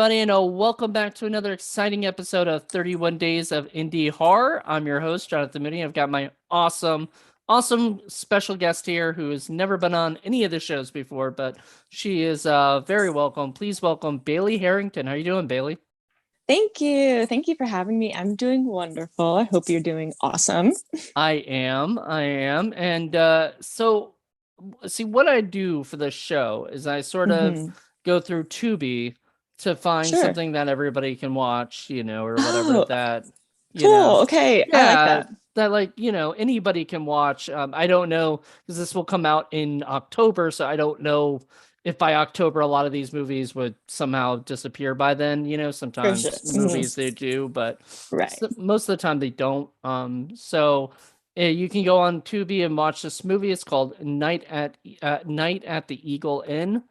everybody, and welcome back to another exciting episode of 31 Days of Indie Horror. I'm your host, Jonathan Moody. I've got my awesome special guest here who has never been on any of the shows before, but she is very welcome. Please welcome Bailey Herrington. How are you doing, Bailey? Thank you. Thank you for having me. I'm doing wonderful. I hope you're doing awesome. I am. And see, what I do for this show is I sort of Hmm. go through Tubi to find Sure. something that everybody can watch, or whatever Oh, that, you know, cool. Okay. I like yeah, that. that like, anybody can watch. I don't know because this will come out in October, so I don't know if by October a lot of these movies would somehow disappear by then. For sure. Sometimes movies they do, but Right. most of the time they don't. So you can go on Tubi and watch this movie. It's called Night at the Eagle Inn.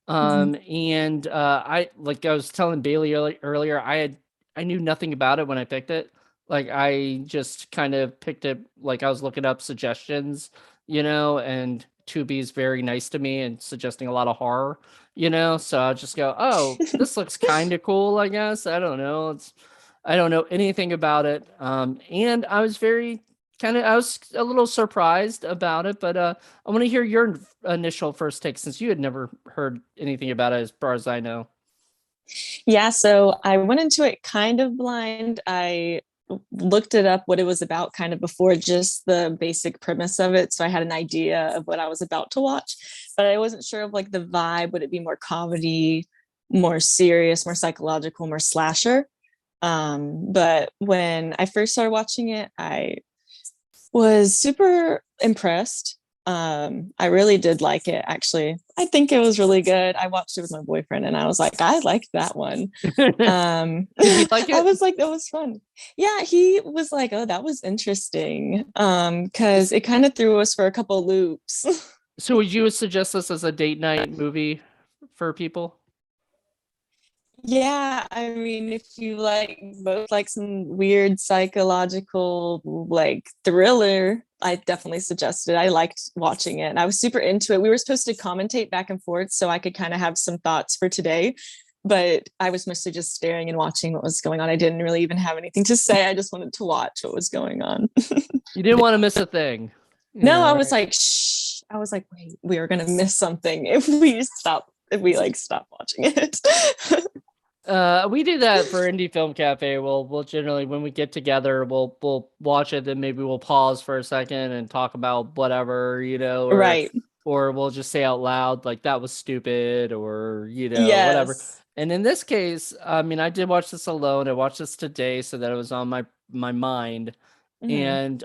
Hmm. And I was telling Bailey earlier, I knew nothing about it when I picked it. Like I just kind of picked it like I was looking up suggestions, and Tubi's very nice to me and suggesting a lot of horror, so I'll just go, oh, this looks kind of cool, I guess. I don't know anything about it. And I was a little surprised about it, but I want to hear your initial first take since you had never heard anything about it as far as I know. Yeah. So I went into it kind of blind. I looked it up what it was about kind of before just the basic premise of it. So I had an idea of what I was about to watch, but I wasn't sure of like the vibe. Would it be more comedy, more serious, more psychological, more slasher? But when I first started watching it, I was super impressed. I really did like it, actually. I think it was really good. I watched it with my boyfriend and I was like, I liked that one. Did he like I it? was like, that was fun. Yeah, he was like, oh, that was interesting. Because Is it kind of threw us for a couple loops. so would you suggest this as a date night movie for people? Yeah, I mean, if you like both like some weird psychological like thriller, I definitely suggest it. I liked watching it. I was super into it. We were supposed to commentate back and forth so I could kind of have some thoughts for today, but I was mostly just staring and watching what was going on. I didn't really even have anything to say. I just wanted to watch what was going on. You didn't want to miss a thing, No, I was right? like, shh. I was like, wait, we are gonna miss something if we like stop watching it. We do that for Indie Film Cafe. We'll generally when we get together, we'll watch it, then maybe we'll pause for a second and talk about whatever, Right. or we'll just say out loud like that was stupid or whatever. Yes. And in this case, I mean, I did watch this alone. I watched this today so that it was on my mind. Hmm. And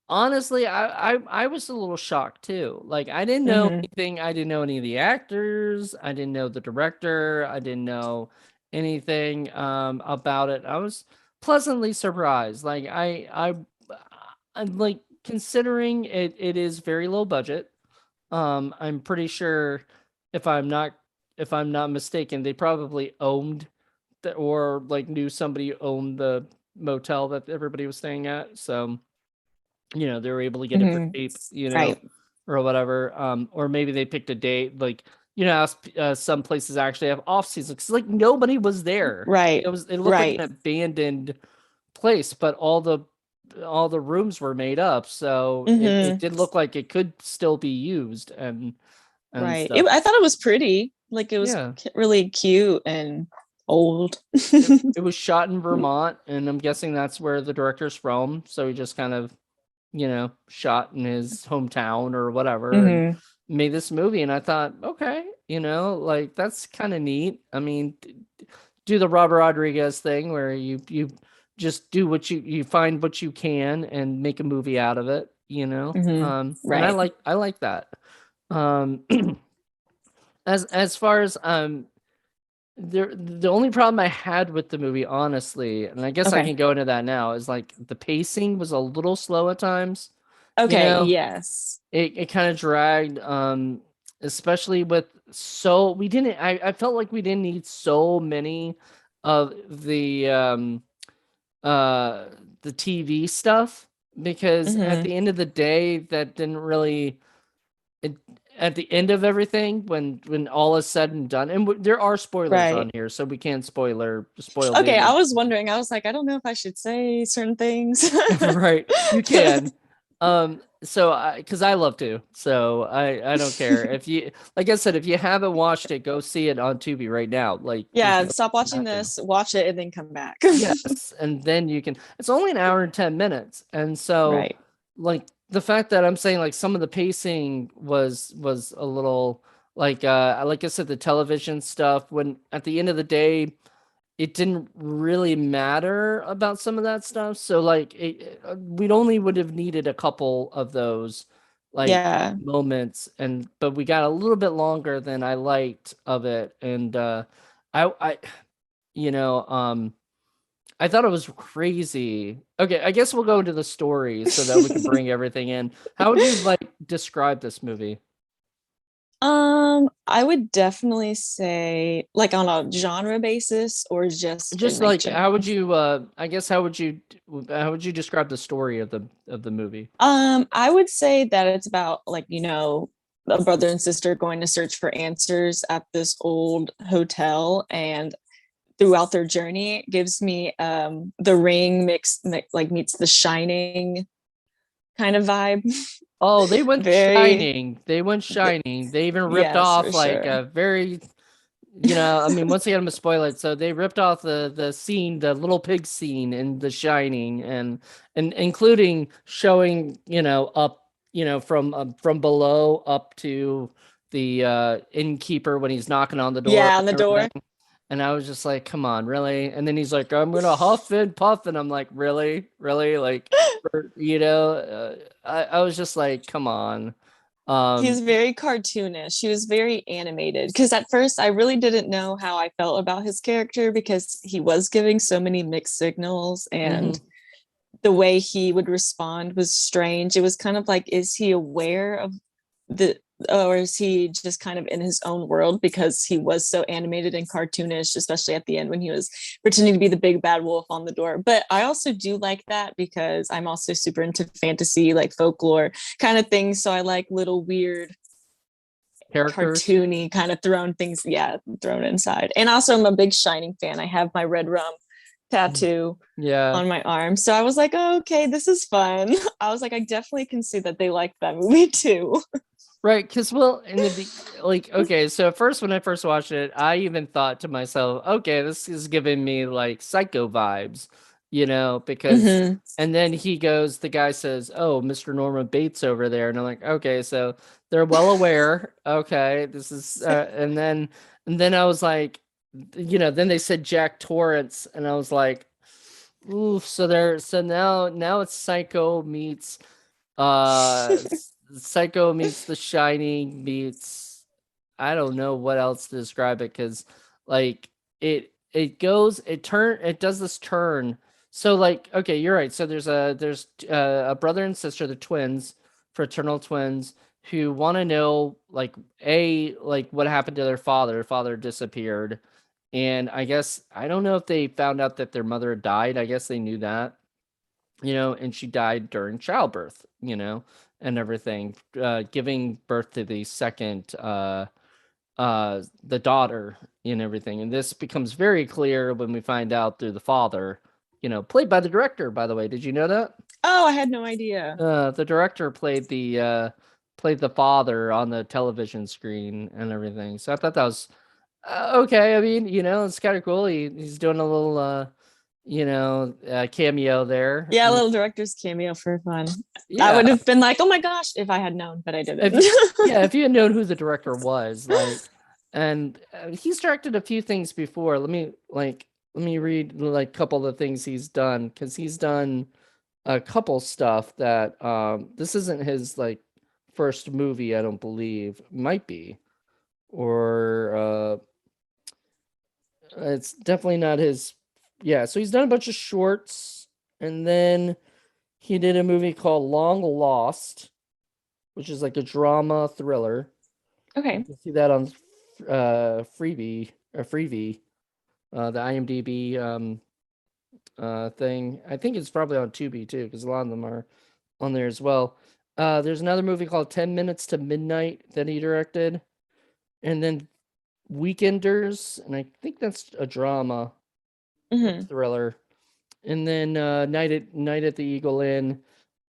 honestly, I was a little shocked too. Like I didn't know Hmm. anything. I didn't know any of the actors. I didn't know the director. I didn't know anything about it. I was pleasantly surprised. Like I'm like considering it is very low budget. I'm pretty sure if I'm not if I'm not mistaken, they probably owned or like knew somebody owned the motel that everybody was staying at. So they were able to get it for Hmm. cheap, Right. or whatever. Or maybe they picked a date, like, how some places actually have off season because like nobody was there. Right. It looked like Right. an abandoned place, but all the rooms were made up, so it Hmm. did look like it could still be used and Right. stuff. I thought it was pretty. Like it was Yeah. really cute and old. It was shot in Vermont, and I'm guessing that's where the director's from. So he just kind of shot in his hometown or whatever and Hmm. made this movie. And I thought, okay, like that's kind of neat. I mean, do the Robert Rodriguez thing where you just do you find what you can and make a movie out of it, Hmm. and Right. I like that. Um, as far as the only problem I had with the movie, honestly, and I guess I Okay. can go into that now, is like the pacing was a little slow at times. You Okay. know, Yes. it kind of dragged, especially with so we didn't. I felt like we didn't need so many of uh the TV stuff because at Hmm. the end of the day, that didn't really it at the end of everything, when all is said and done, and there are spoilers Right. on here, so we can't spoil the Okay, I ending. was wondering. I was like, I don't know if I should say certain things. Right, you can. So because I love to, so I don't care if you, like I said, if you haven't watched it, go see it on Tubi right now. Like, there's Yeah, no stop reason watching not to. this, watch it, and then come back. Yes, and then you can. It's only an hour and 10 minutes, and so Right. like the fact that I'm saying like some of the pacing was a little like I said, the television stuff, when at the end of the day it didn't really matter about some of that stuff. So like we'd only would have needed a couple of those like Yeah. moments, and but we got a little bit longer than I liked of it, and I you know I thought it was crazy. Okay, I guess we'll go into the story so that we can bring everything in. How would you like describe this movie? I would definitely say like on a genre basis or just in Just like like how general. would you I guess how would you describe the story of the movie? I would say that it's about like, a brother and sister going to search for answers at this old hotel, and throughout their journey it gives me the Ring like meets the Shining kind of vibe. Oh, they went Very Shining. They went Shining. They even ripped yes, off for like sure. a very, I mean, once again, I'm gonna spoil it. So they ripped off the scene, the little pig scene in The Shining, and including showing, up, from below up to the innkeeper when he's knocking on the door Yeah, on the and door. everything. And I was just like, come on, really? And then he's like, I'm gonna huff and puff, and I'm like, really, really, like, I was just like, come on. He's Um, very cartoonish. He was very animated because at first I really didn't know how I felt about his character because he was giving so many mixed signals, and mhm. the way he would respond was strange. It was kind of like, is he aware of the, or is he just kind of in his own world because he was so animated and cartoonish, especially at the end when he was pretending to be the big bad wolf on the door. But I also do like that because I'm also super into fantasy, like folklore kind of things. So I like little weird Characters. cartoony kind of thrown things, yeah, thrown inside. And also I'm a big Shining fan. I have my red rum tattoo Yeah. on my arm. So I was like, oh, okay, this is fun. I was like, I definitely can see that they liked that movie too. Right, because well, like, okay, so at first when I first watched it, I even thought to myself, okay, this is giving me like Psycho vibes, because, Mm-hmm. and then the guy says, "Oh, Mr. Norman Bates over there," and I'm like, okay, so they're well aware. Okay, this is, and then I was like, then they said Jack Torrance, and I was like, ooh, so now it's Psycho meets Psycho meets The Shining meets, I don't know what else to describe it, because like it does this turn. So like, okay, you're right. So there's a brother and sister, the twins, fraternal twins, who want to know like what happened to their father. Their father disappeared, and I guess I don't know if they found out that their mother had died. I guess they knew that, and she died during childbirth, and everything, giving birth to the second, the daughter and everything. And this becomes very clear when we find out through the father, played by the director, by the way. Did you know that? Oh, I had no idea. The director played the father on the television screen and everything. So I thought that was okay. I mean, it's kind of cool. He's doing a little cameo there. Yeah, a little director's cameo for fun. I Yeah, would have been like, oh my gosh, if I had known, but I didn't. if you yeah, if you had known who the director was, like, and he's directed a few things before. Let me read like a couple of the things he's done, because he's done a couple stuff that this isn't his like first movie, I don't believe. Might be, or it's definitely not his. Yeah, so he's done a bunch of shorts, and then he did a movie called Long Lost, which is like a drama thriller. You Okay. can see that on Freebie, the IMDb thing. I think it's probably on Tubi too, because a lot of them are on there as well. There's another movie called 10 Minutes to Midnight that he directed, and then Weekenders, and I think that's a drama or Hmm. thriller. And then Night at the Eagle Inn,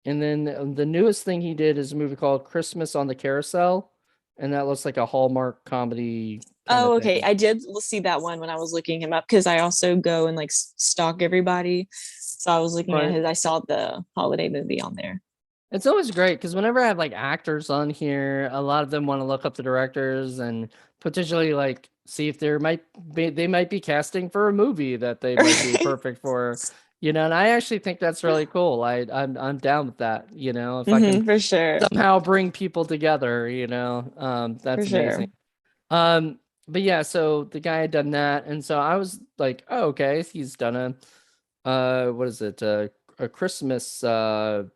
and then the newest thing he did is a movie called Christmas on the Carousel, and that looks like a Hallmark comedy kind of Oh, okay. thing. I did see that one when I was looking him up because I also go and like stalk everybody. So I was looking at Right. his. I saw the holiday movie on there. It's always great because whenever I have like actors on here, a lot of them want to look up the directors and potentially like see if they might be casting for a movie that they might be perfect for, and I actually think that's really cool. I'm down with that, if I can For sure. somehow bring people together, For that's amazing. sure. Um, but yeah, so the guy had done that, and so I was like, oh, okay, he's done what is it, a Christmas, I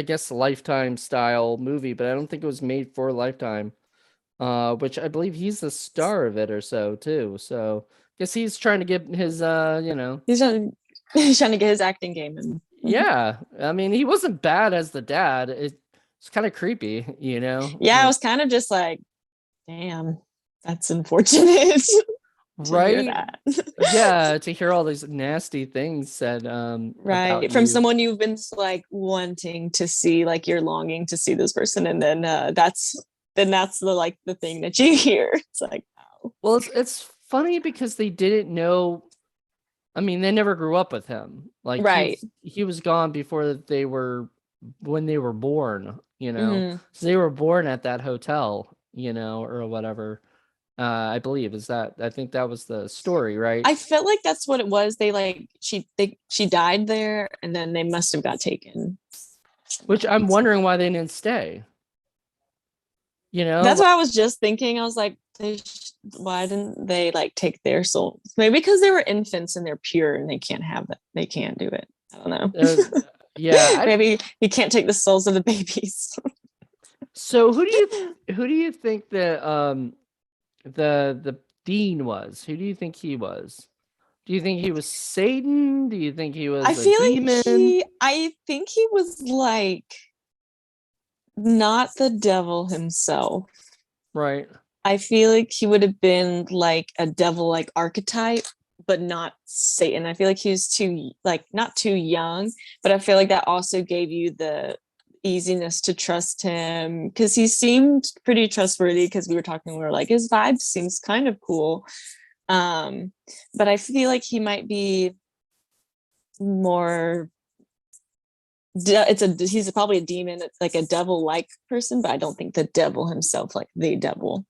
guess Lifetime style movie, but I don't think it was made for Lifetime. Which I believe he's the star of it or so too. So guess he's trying to get his, He's trying, he's trying to get his acting game in. yeah. I mean, he wasn't bad as the dad. It's kind of creepy, Yeah, I like was kind of just like, damn, that's unfortunate to hear right. that. Yeah, to hear all these nasty things said about Right. From you. someone you've been like wanting to see, like you're longing to see this person, and then that's the like the thing that you hear. It's like, wow. Well, it's funny because they didn't know. I mean, they never grew up with him. Like Right. he was gone before when they were born, Hmm. So they were born at that hotel, or whatever. I believe I think that was the story, right? I felt like that's what it was. She died there, and then they must have got taken. Which I'm wondering why they didn't stay. That's Like, what I was just thinking. I was like, why didn't they like take their souls? Maybe because they were infants and they're pure and they can't have that. They can't do it. I don't uh, know. yeah. Maybe you can't take the souls of the babies. So who do you think the dean was? Who do you think he was? Do you think he was Satan? Do you think he I was a feel like demon? I think he was like not the devil himself. Right. I feel like he would have been like a devil like archetype, but not Satan. I feel like he was too like not too young, but I feel like that also gave you the easiness to trust him because he seemed pretty trustworthy because we were like his vibe seems kind of cool. Um, but I feel like he might be more he's probably a demon, like a devil like person, but I don't think the devil himself like the devil.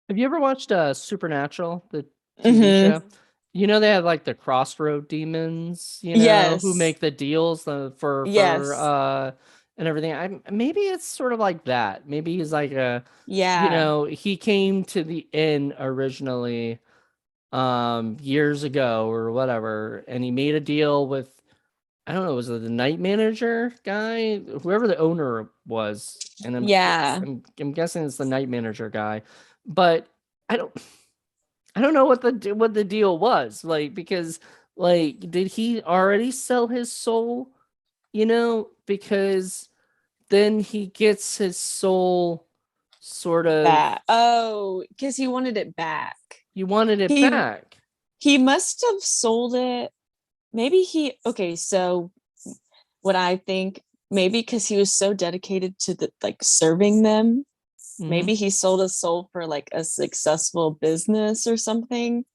Have you ever watched Supernatural, the TV Mm-hmm. show? They have like the crossroad demons, who Yes. make the deals for Yes. and everything. Maybe it's sort of like that. Maybe he's like Yeah. he came to the inn originally years ago or whatever, and he made a deal with, I don't know, was it the night manager guy, whoever the owner was, and Yeah. I'm guessing it's the night manager guy, but I don't I don't know what the deal was, like, because like did he already sell his soul, because then he gets his soul sort of, That. Oh, because he wanted it back. he wanted it He back. he must have sold it. Maybe he okay, so what I think, maybe because he was so dedicated to the like serving them, Hmm. maybe he sold his soul for like a successful business or something.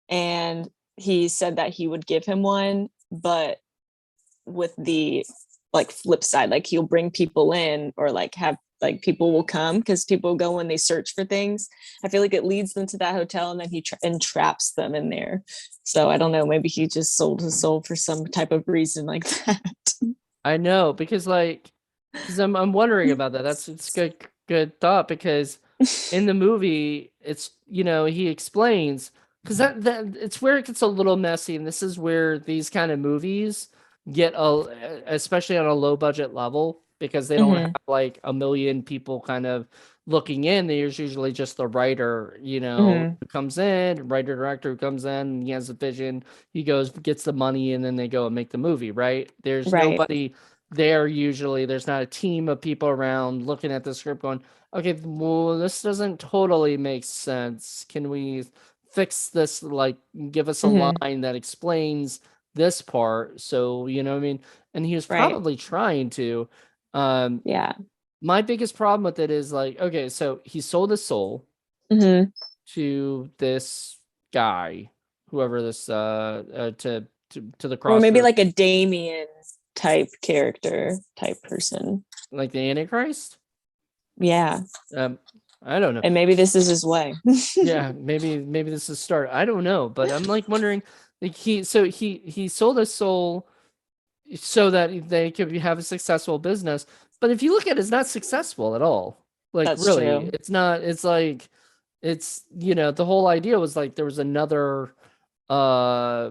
And he said that he would give him one, but with the like flip side, like he'll bring people in or like have like people will come because people go when they search for things. I feel like it leads them to that hotel and then he entraps them in there. So I don't know, maybe he just sold his soul for some type of reason like that. I know, because I'm wondering about that. It's good thought, because in the movie it's, he explains, because that it's where it gets a little messy, and this is where these kind of movies get especially on a low budget level, because they don't have Mm-hmm. like a million people kind of looking in. There's usually just the writer, Mm-hmm. who comes in, writer director who comes in, he has a vision, he goes, gets the money, and then they go and make the movie, right? There's Right. nobody there usually. There's not a team of people around looking at the script going, okay, well, this doesn't totally make sense. Can we fix this? Like, give us a Hmm. line that explains this part. So, you know what I mean? And he was Right. probably trying to. Um, Yeah. my biggest problem with it is like, okay, so he sold his soul Hmm. to this guy, whoever this to the Or maybe crossroad, like a Damien type character, type person. like the Antichrist. Yeah. Um, I don't know. And maybe this is his way. Yeah, maybe this is start. I don't know, but I'm like wondering, like he sold his soul so that they could have a successful business. But if you look at it, it's not successful at all. Like That's really, true. it's not. It's like the whole idea was like there was another uh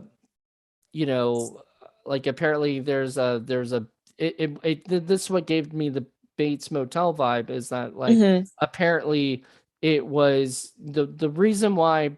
you know, like apparently there's a this is what gave me the Bates Motel vibe is that like Hmm. apparently it was the reason why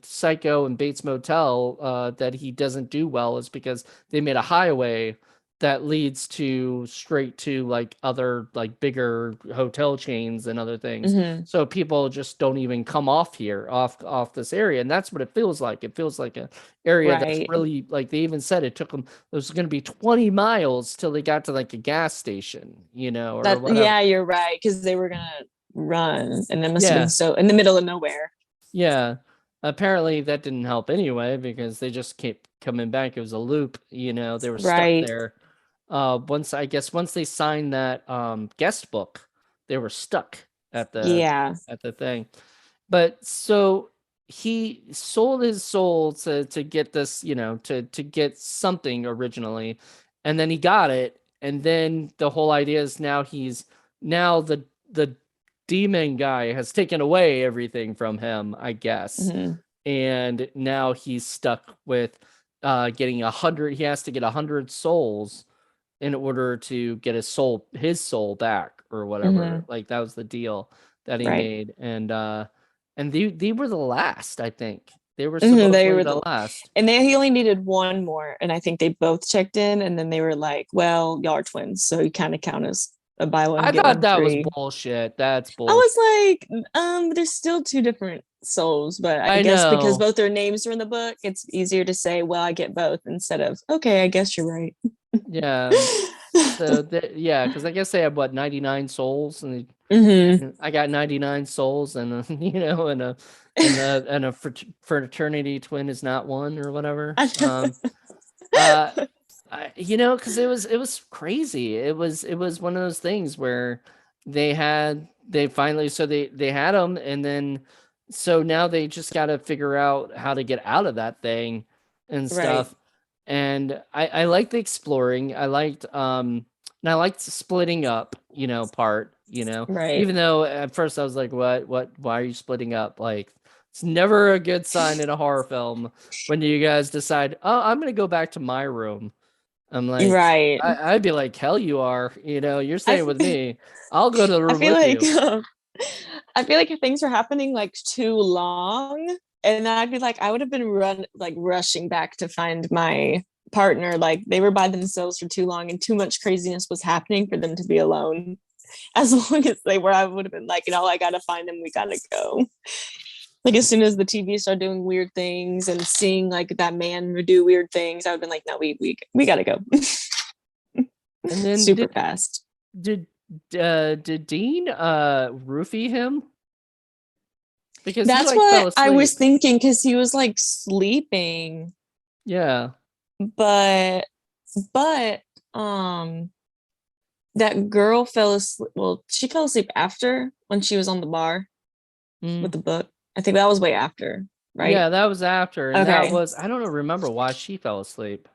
Psycho and Bates Motel that he doesn't do well is because they made a highway that leads to straight to like other like bigger hotel chains and other things. Hmm. So people just don't even come off here off this area, and that's what it feels like. It feels like a area that's Right. really like they even said it took them it was going to be 20 miles till they got to like a gas station, or That, whatever. yeah, you're right. Because they were gonna run, and it must have been Yeah, so in the middle of nowhere. yeah. Apparently that didn't help anyway because they just kept coming back. It was a loop, they were stuck Right. there. Once they signed that guest book, they were stuck at the Yeah. at the thing. But so he sold his soul to get this, to get something originally, and then he got it, and then the whole idea is now the demon guy has taken away everything from him, I guess. Hmm. And now he's stuck with getting 100. He has to get 100 souls in order to get his soul back or whatever. Hmm. Like that was the deal that he Right. made. And they were the last, I think. They were Hmm. They supposedly were the the, last. and he only needed one more, and I think they both checked in, and then they were like, "Well, y'all are twins, so you kind of count as a buy one I get thought one that was free." bullshit. That's I bullshit. was like, there's still two different souls, but I I guess because know. both their names are in the book, it's easier to say, well, I get both instead of, okay, I guess you're right. Yeah. So yeah, because I guess they have what 99 souls, and Hmm. I got 99 souls, and and a fraternity twin is not one or whatever. Uh, because it was crazy. It was one of those things where they finally so they had them, and then so now they just got to figure out how to get out of that thing and Right. stuff. And I liked the exploring. And I liked the splitting up, part. Right. Even though at first I was like, what, why are you splitting up? Like, it's never a good sign in a horror film when you guys decide, oh, I'm gonna go back to my room. I'm like, Right. I'd be like, hell, you are. You're I, staying with me. I'll go to the I room feel with like you. I feel like if things were happening like too long, and then I'd be like, I would have been rushing back to find my partner. Like they were by themselves for too long, and too much craziness was happening for them to be alone. As long as they were, I would have been like, I gotta find them. We gotta go. Like as soon as the TV started doing weird things and seeing like that man do weird things, I would have been like, no, we gotta go. And then Super fast. did did Dean roofie him because he That's like fell what I was asleep? thinking because he was like sleeping, Yeah. but but um that girl fell asleep. Well, she fell asleep after when she was on the bar Mm. with the book. I think that was way after, right? Yeah, that was after, and that Okay. was I don't know, remember why she fell asleep.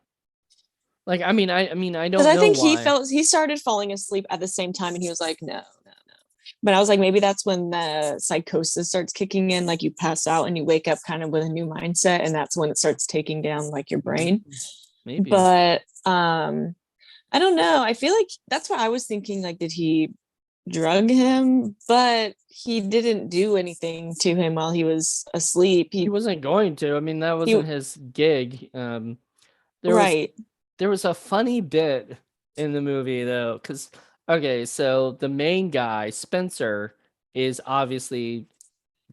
Like, I mean, I Because don't I know think why. he started falling asleep at the same time, and he was like, no, no, no. But I was like, maybe that's when the psychosis starts kicking in, like you pass out and you wake up kind of with a new mindset, and that's when it starts taking down like your brain. Mm, maybe. But I don't know. I feel like that's what I was thinking. Like, did he drug him? But he didn't do anything to him while he was asleep. He wasn't going to. I mean, that He wasn't his gig. There was right. there was a funny bit. in the movie though, because okay, so the main guy, Spencer, is obviously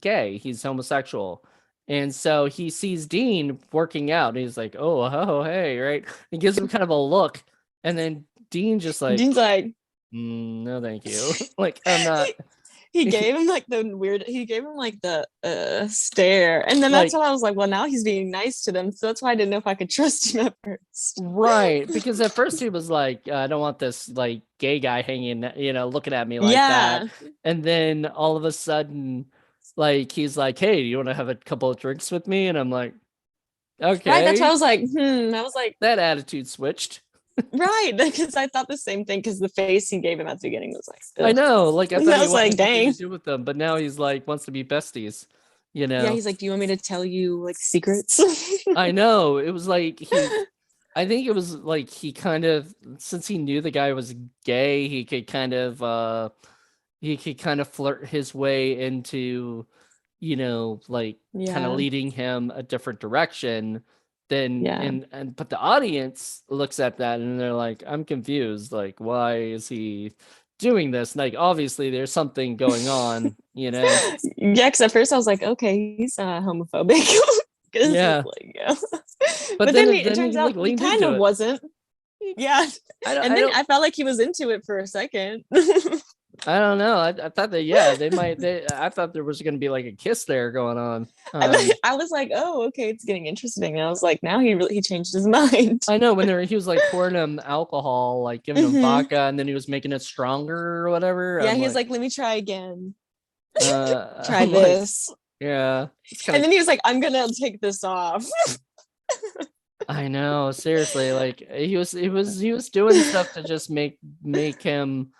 gay. He's homosexual. And so he sees Dean working out and he's like, oh, hey, right? And gives him kind of a look. And then Dean just like, Dean's like, no, thank you. Like, I'm not. he gave him like the stare. And then that's Like, when I was like, well, now he's being nice to them. So that's why I didn't know if I could trust him at first. right. Because at first he was like, I don't want this like gay guy hanging, looking at me like that. Yeah. And then all of a sudden, like, he's like, hey, do you want to have a couple of drinks with me? And I'm like, Right. That's why I okay. was like, I was like, That attitude switched. right. Because I thought the same thing because the face he gave him at the beginning was like, I ugh. know, like I And thought I he was like, wanted nothing to dang. do with them, but now he's like wants to be besties, you Yeah, know. he's like, do you want me to tell you like secrets? I know. It was like I think it was like he kind of, since he knew the guy was gay, he could kind of flirt his way into, like kind of Yeah. leading him a different direction than Yeah. and but the audience looks at that and they're like, I'm confused. Like, why is he doing this? Like, obviously there's something going on, you know? Yeah, because at first I was like, okay, he's homophobic. Because Yeah. like, yeah. But But then then it then turns he out like he leaned kind into of it. wasn't. Yeah. And I then don't I felt like he was into it for a second. I don't know. I thought that I thought there was gonna be like a kiss there going on. I was like, oh, okay, it's getting interesting. And I was like, now he changed his mind. I know when he was like pouring him alcohol, like giving him Hmm. vodka, and then he was making it stronger or whatever. Yeah, I'm he's like, like, let me try again. Try I'm like, this. yeah, it's kind And of. then he was like, I'm gonna take this off. I know, seriously, like he was doing stuff to just make him,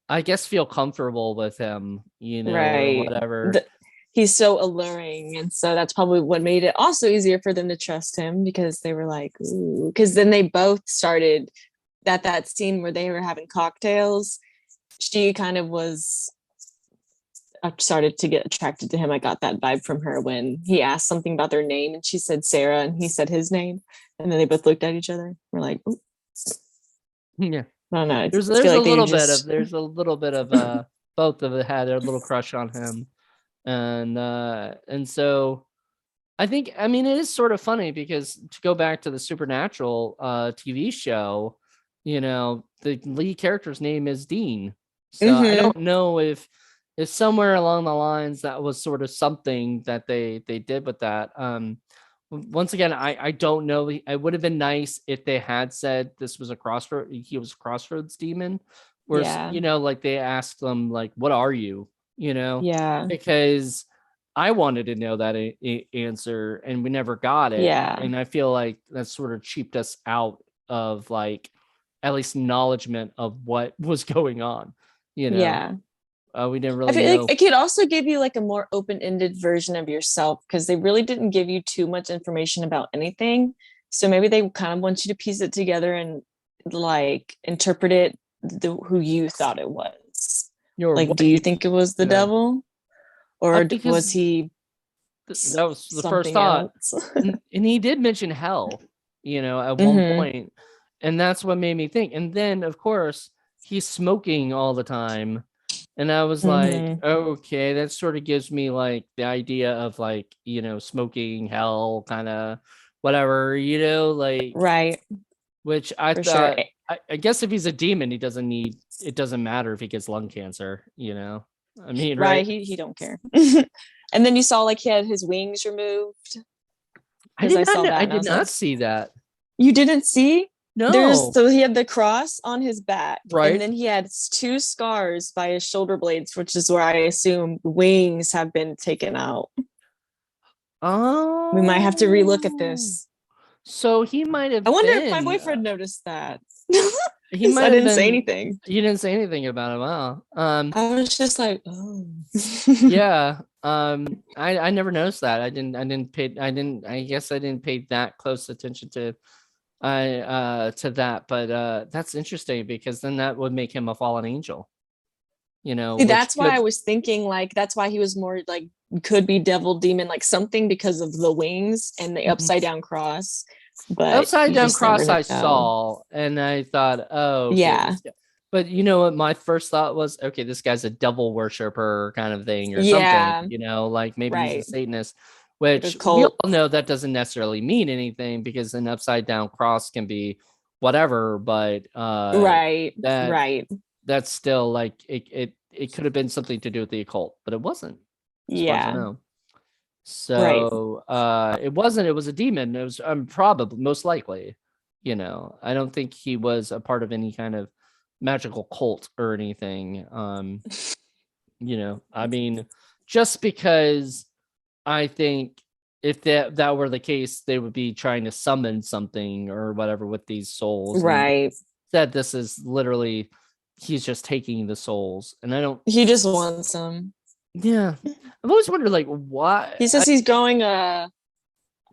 I guess, feel comfortable with him, or Right. whatever. He's so alluring. And so that's probably what made it also easier for them to trust him because they were like, ooh. Because then they both started that scene where they were having cocktails. She kind of was started to get attracted to him. I got that vibe from her when he asked something about their name and she said Sarah and he said his name. And then they both looked at each other. We're like, ooh. Yeah. I don't know. I There's just feel there's a like they little bit of just both of it had a little crush on him, and so I mean it is sort of funny because to go back to the Supernatural TV show, the lead character's name is Dean. So I mm-hmm. don't know if somewhere along the lines that was sort of something that they did with that. Once again, I don't know. It would have been nice if they had said this was he was a crossroads demon, where Yeah. like they asked them like, what are you, Yeah. because I wanted to know that answer and we never got it, Yeah. and I feel like that sort of cheaped us out of like at least acknowledgement of what was going on. Yeah. We didn't I really feel like know. it could also give you like a more open-ended version of yourself because they really didn't give you too much information about anything. So maybe they kind of want you to piece it together and like interpret it who you thought it was. Or Like, what do you you, think it was the yeah, devil or was because he that was the first something thought. else? And he did mention hell, at one Mm-hmm. point, and that's what made me think. And then, of course, he's smoking all the time, and I was like, Mm-hmm. okay, that sort of gives me like the idea of like smoking hell, kind of whatever, like Right. which I For sure. thought. I guess if he's a demon, he doesn't need. It doesn't matter if he gets lung cancer. I mean, Right. right? He don't care. And then you saw like he had his wings removed I because did I not saw know. that I and I did was like, not see that. you didn't see? No, So he had the cross on his back, and right? then he had two scars by his shoulder blades, which is where I assume wings have been taken out. We might have to relook at Oh, this. so he might I have wonder if my been. boyfriend noticed that. He Because might I have didn't say been. anything. You didn't say anything about him. Wow. I was just like, oh. Yeah. I never noticed that. I guess I didn't pay that close attention to that, but that's interesting because then that would make him a fallen angel. See, Which that's why I could. was thinking like that's why he was more like could be devil demon like something because of the wings and the Mhm. upside down cross. but Upside you down just never cross I know. saw, and I thought, oh, okay, Yeah. this guy. But you know what? My first thought was, okay, this guy's a devil worshiper kind of thing or something. Yeah. Like maybe he's a Right. Satanist, Like a which we cult. all know that doesn't necessarily mean anything because an upside down cross can be whatever. But Right. that Right. that's still like it could have been something to do with the occult, but it wasn't, as far as I Yeah. know. Right. So it wasn't, it was a demon. It was probably most likely, I don't think he was a part of any kind of magical cult or anything. I mean, just because I think if that were the case, they would be trying to summon something or whatever with these souls. And Right. that this is literally he's just taking the souls. And I don't He just wants them. yeah. I've always wondered like why He says he's growing an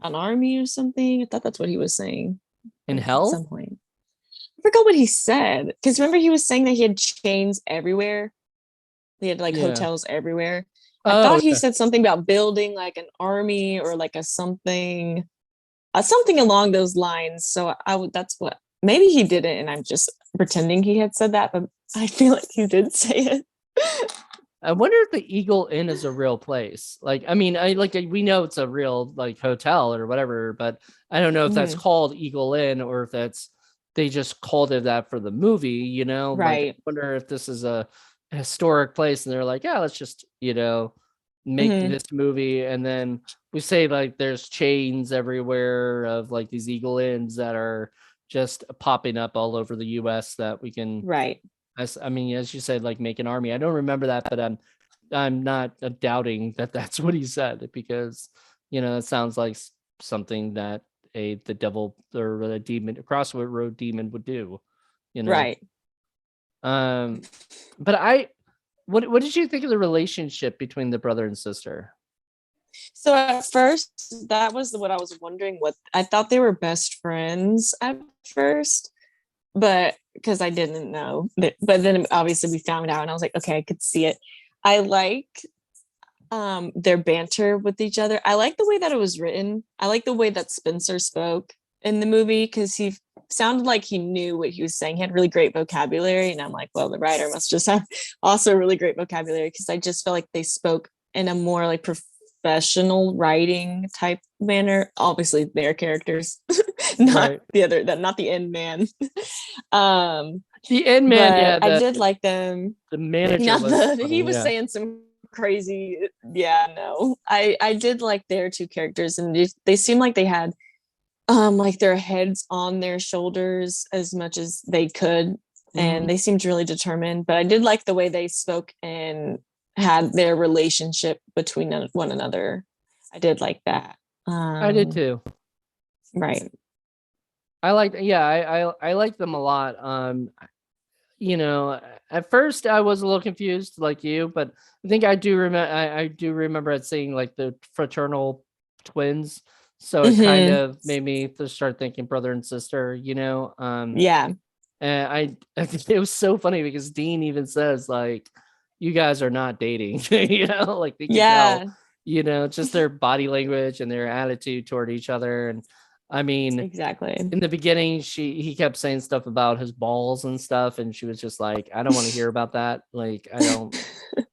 army or something. I thought that's what he was saying in at some hell. point. I forgot what he said. Because remember he was saying that he had chains everywhere. He had like Yeah. hotels everywhere. I Oh, thought he yeah. said something about building like an army or like a something along those lines. So I would that's what maybe he didn't, and I'm just pretending he had said that, but I feel like he did say it. I wonder if the Eagle Inn is a real place. Like, I mean, we know it's a real like hotel or whatever, but I don't know if that's Mhm. called Eagle Inn or if that's they just called it that for the movie. Like I Right. wonder if this is a historic place and they're like, yeah, let's just make Hmm. this movie, and then we say like there's chains everywhere of like these Eagle Inns that are just popping up all over the U.S. that we can Right. I mean, as you said, like make an army. I don't remember that, but I'm not doubting that that's what he said because it sounds like something that the devil or a demon, a crossroad road demon would do. You know, Right. um, but what did you think of the relationship between the brother and sister? So at first, that was what I was wondering. What I thought they were best friends at first, but because I didn't know. But then obviously we found out, and I was like, okay, I could see it. I like their banter with each other. I like the way that it was written. I like the way that Spencer spoke in the movie because he sounded like he knew what he was saying. He had really great vocabulary, and I'm like, well, the writer must just have also really great vocabulary because I just felt like they spoke in a more like professional writing type manner. Obviously, their characters, not Right. not the end man. um, The end man, but yeah, I the did like them. the manager Not was the he funny, was yeah. saying some crazy. Yeah, no, I did like their two characters, and they seemed like they had like their heads on their shoulders as much as they could, and Mhm. they seemed really determined. But I did like the way they spoke and had their relationship between one another. I did like that. I did too. Right. I like, yeah, I like them a lot. You know, at first I was a little confused like you, but I think I do remember it saying like the fraternal twins. So it kind Hmm. of made me to start thinking brother and sister. Yeah. And I think it was so funny because Dean even says like you guys are not dating, like they could tell, Yeah. just their body language and their attitude toward each other. And I mean, Exactly. in the beginning he kept saying stuff about his balls and stuff, and she was just like, I don't want to hear about that, like I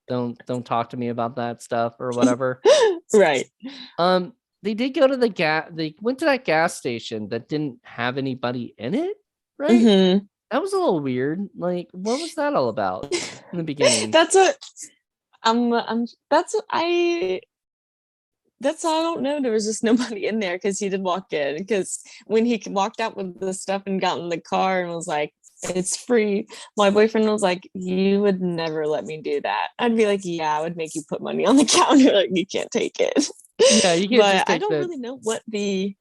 don't talk to me about that stuff or whatever. Right. um they did go to they went to that gas station that didn't have anybody in it, right? Hmm. That was a little weird. Like what was that all about in the beginning? That's a that's I that's all I don't know. There was just nobody in there because he did walk in. Because when he walked out with the stuff and got in the car and was like, "It's free," my boyfriend was like, "You would never let me do that." I'd be like, "Yeah, I would make you put money on the counter. Like you can't take it." Yeah, you can't just But I take don't the really know what the.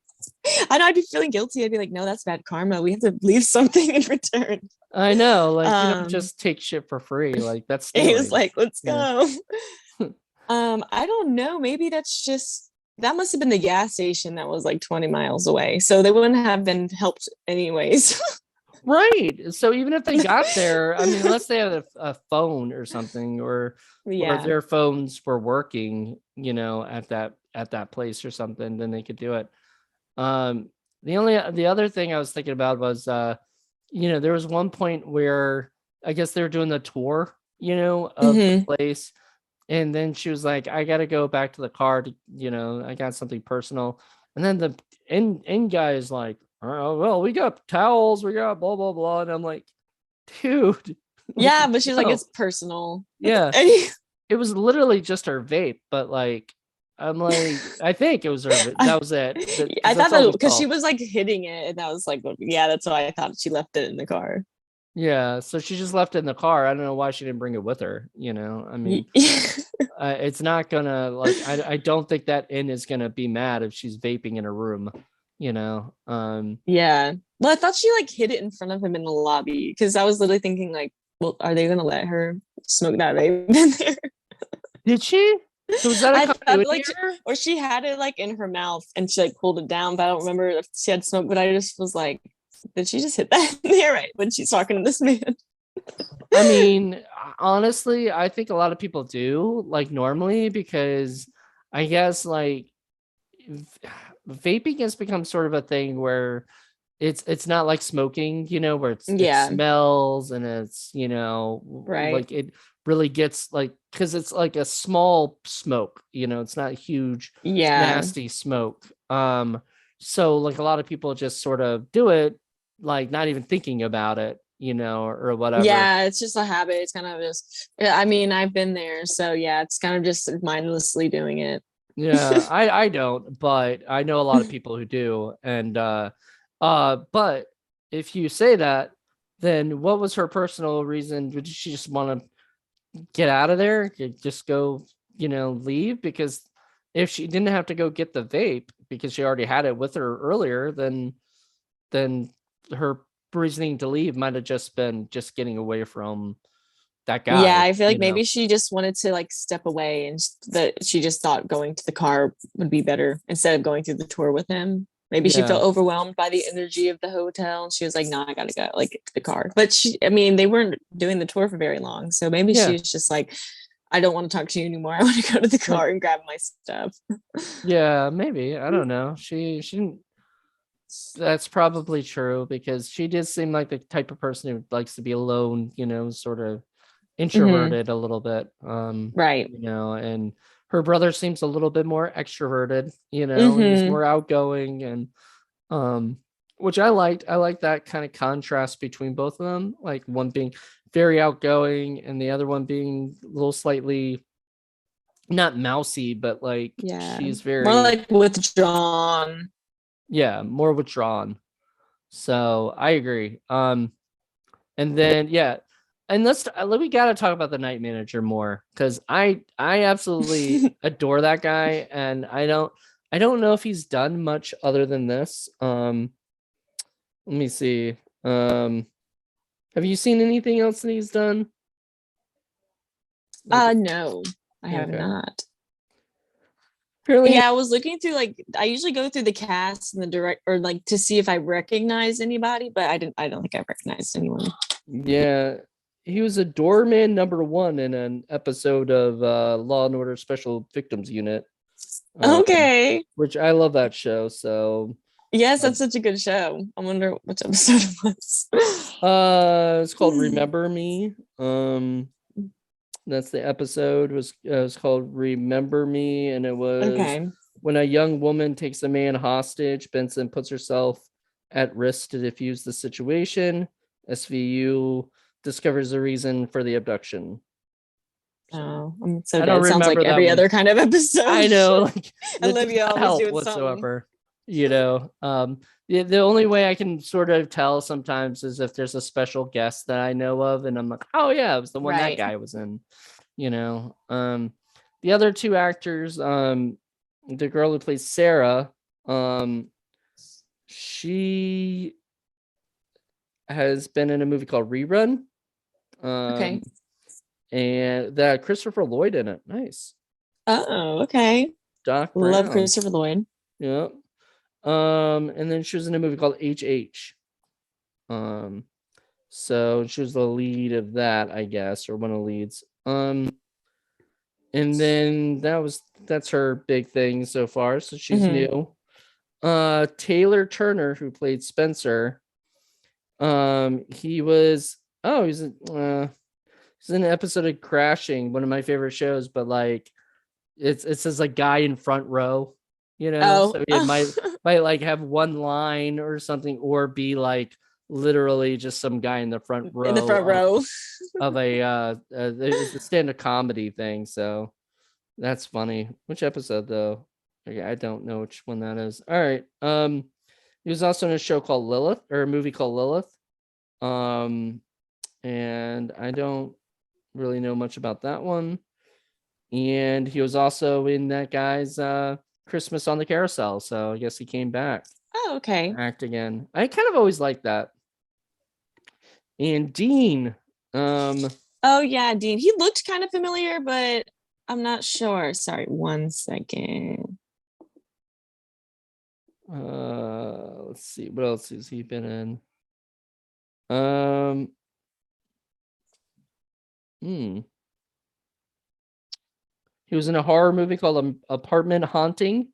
I know I'd be feeling guilty. I'd be like, "No, that's bad karma. We have to leave something in return." I know, like you don't Um, just take shit for free, like that's he was stealing. like, "Let's Yeah. go." I don't know. Maybe that's just that must have been the gas station that was like 20 miles away. So they wouldn't have been helped anyways. Right. So even if they got there, I mean, unless they had a phone or something, or if Yeah. their phones were working, at that place or something, then they could do it. Um, the other thing I was thinking about was there was one point where I guess they were doing the tour, of the Hmm. place. And then she was like, I gotta go back to the car to, I got something personal. And then the in guy is like, oh, well, we got towels, we got blah blah blah. And I'm like, dude, like, Yeah, but she was like, no. it's personal. Yeah. And It was literally just her vape, but like I'm like, I think it was her that I, was it. Because I thought that's all that we because saw. she was like hitting it, and I was like, well, yeah, that's why I thought she left it in the car. Yeah, so she just left it in the car. I don't know why she didn't bring it with her. I mean, it's not gonna like. I don't think that inn is gonna be mad if she's vaping in a room. You know. Yeah. Well, I thought she like hid it in front of him in the lobby because I was literally thinking like, well, are they gonna let her smoke that vape in there? Did she? So was that a I thought continuity like, error? or she had it like in her mouth and she like pulled it down, but I don't remember if she had smoke. But I just was like, did she just hit that in there right when she's talking to this man? I mean, honestly, I think a lot of people do like normally because I guess like vaping has become sort of a thing where it's not like smoking, where it Yeah. smells and it's, Right. like it really gets like because it's like a small smoke, it's not huge, Yeah. nasty smoke. So like a lot of people just sort of do it like not even thinking about it, or whatever. Yeah, it's just a habit. It's kind of just, yeah, I mean, I've been there. So yeah, it's kind of just mindlessly doing it. Yeah, I don't, but I know a lot of people who do. And but if you say that, then what was her personal reason? Did she just want to get out of there? Just go, leave? Because if she didn't have to go get the vape because she already had it with her earlier, then her reasoning to leave might have just been just getting away from that Yeah, guy, I feel like maybe she just wanted to like step away and that she just thought going to the car would be better instead of going through the tour with him. Maybe she Yeah. felt overwhelmed by the energy of the hotel and she was like, no, I gotta go, like the car. But I mean, they weren't doing the tour for very long. So maybe she Yeah. was just like, I don't want to talk to you anymore. I want to go to the Like, car and grab my stuff. yeah, maybe. I don't know. She didn't. That's probably true because she did seem like the type of person who likes to be alone, sort of Hmm. introverted a little bit. Right. And her brother seems a little bit more extroverted, he's Hmm. more outgoing and um which I liked. I like that kind of contrast between both of them, like one being very outgoing and the other one being a little slightly not mousy, but like Yeah. she's More very, like withdrawn. yeah, more withdrawn. So I agree. And then yeah, and we gotta talk about the night manager more because I absolutely adore that guy, and I don't know if he's done much other than this. Let me see. Have you seen anything else that he's done? Like, No, I have okay, not. apparently, Yeah, I was looking through like I usually go through the cast and the direct or like to see if I recognize anybody, but I don't think I recognized anyone. yeah, he was a doorman number one in an episode of Law and Order Special Victims Unit, um, Okay. which I love that show. So Yes, uh, that's such a good show. I wonder which episode it was. it's called Remember Me. That's the episode was called Remember Me, and it was Okay. when a young woman takes a man hostage. Benson puts herself at risk to defuse the situation. SVU discovers the reason for the abduction. So Oh, I'm so I dead. don't It sounds like remember that every one. other kind of episode. I know, like that does Olivia not always help doing something. whatsoever. The only way I can sort of tell sometimes is if there's a special guest that I know of, and I'm like, oh yeah, it was the one that Right. guy was in. The other two actors, the girl who plays Sarah, um, she has been in a movie called Rerun, um, Okay. and that Christopher Lloyd in it. Nice, Oh, okay. Doc Love Brown. Christopher Lloyd. Yeah. And then she was in a movie called H. Um, so she was the lead of that, I guess, or one of the leads. And then that's her big thing so far. So she's Hmm. new. Taylor Turner, who played Spencer. He was he's in an episode of Crashing, one of my favorite shows, but like it says like guy in front row, Oh, so it might like have one line or something, or be like literally just some guy in the front in the row front row. of it's a stand-up comedy thing. So that's funny. Which episode though? Okay, I don't know which one that is. All right. He was also in a show called Lilith, or a movie called Lilith. And I don't really know much about that one. And he was also in that guy's Christmas on the Carousel. So I guess he came back Oh, okay. to act again. I kind of always liked that. And Dean. Oh yeah, Dean. He looked kind of familiar, but I'm not sure. Sorry, 1 second. Let's see, what else has he been in? He was in a horror movie called Apartment Haunting.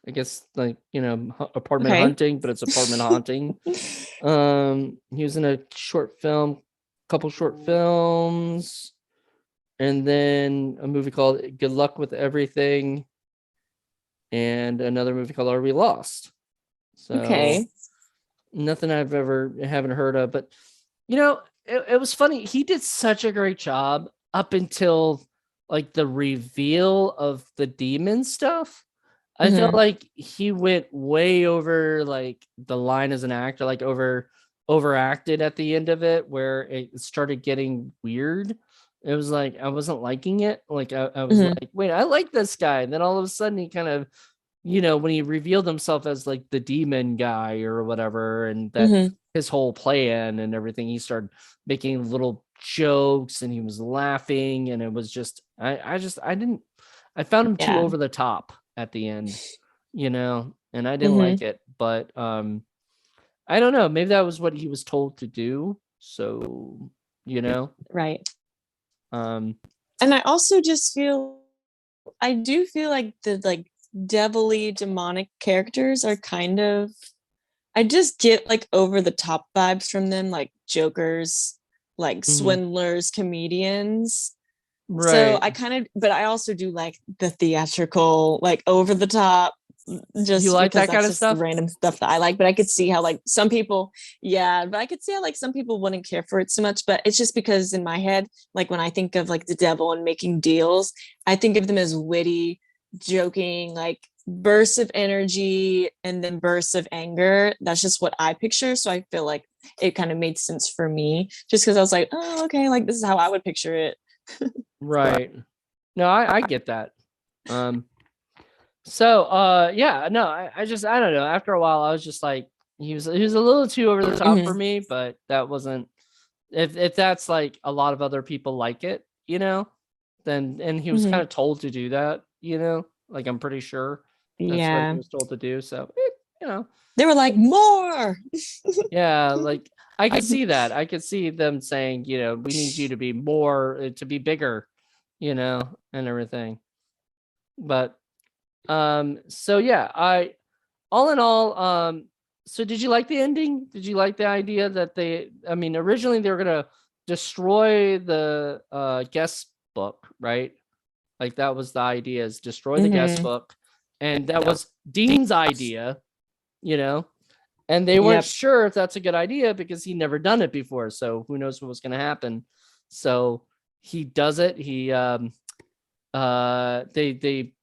I guess like apartment Okay. hunting, but it's apartment haunting. He was in a couple short films, and then a movie called Good Luck with Everything, and another movie called Are We Lost? So Okay. nothing I've ever haven't heard of, but it was funny. He did such a great job up until like the reveal of the demon stuff. I felt like he went way over like the line as an actor, like overacted at the end of it, where it started getting weird. It was like I wasn't liking it. Like I was like, wait, I like this guy. And then all of a sudden he kind of, when he revealed himself as like the demon guy or whatever, and that his whole plan and everything, he started making little jokes and he was laughing, and it was just I found him too over the top at the end, and I didn't like it. But I don't know, maybe that was what he was told to do. So, Right. And I also just I do feel like the like devilly demonic characters are kind of, I just get like over the top vibes from them, like jokers, like swindlers, comedians. So right. I kind of, but I also do like the theatrical, like over the top, You just like because that kind that's of just the stuff? random stuff that I like. But I could see how like some people, yeah, but I could see how like some people wouldn't care for it so much. But it's just because in my head, like when I think of like the devil and making deals, I think of them as witty, joking, like bursts of energy and then bursts of anger. That's just what I picture. So I feel like it kind of made sense for me just because I was like, oh, okay, like this is how I would picture it. Right. No, I get that. So yeah, no, I just I don't know. After a while, I was just like, he was a little too over the top for me, but that wasn't, if that's like a lot of other people like it, then, and he was kind of told to do that, like I'm pretty sure that's what he Yeah. was told to do. So They were like, more. yeah, like I could see that. I could see them saying, we need you to be more, to be bigger, and everything. But so yeah, all in all, so did you like the ending? Did you like the idea that originally they were gonna destroy the guest book, right? Like that was the idea, is destroy the guest book. And that was Dean's idea, and they weren't sure if that's a good idea because he never done it before. So who knows what was gonna happen. So he does it. They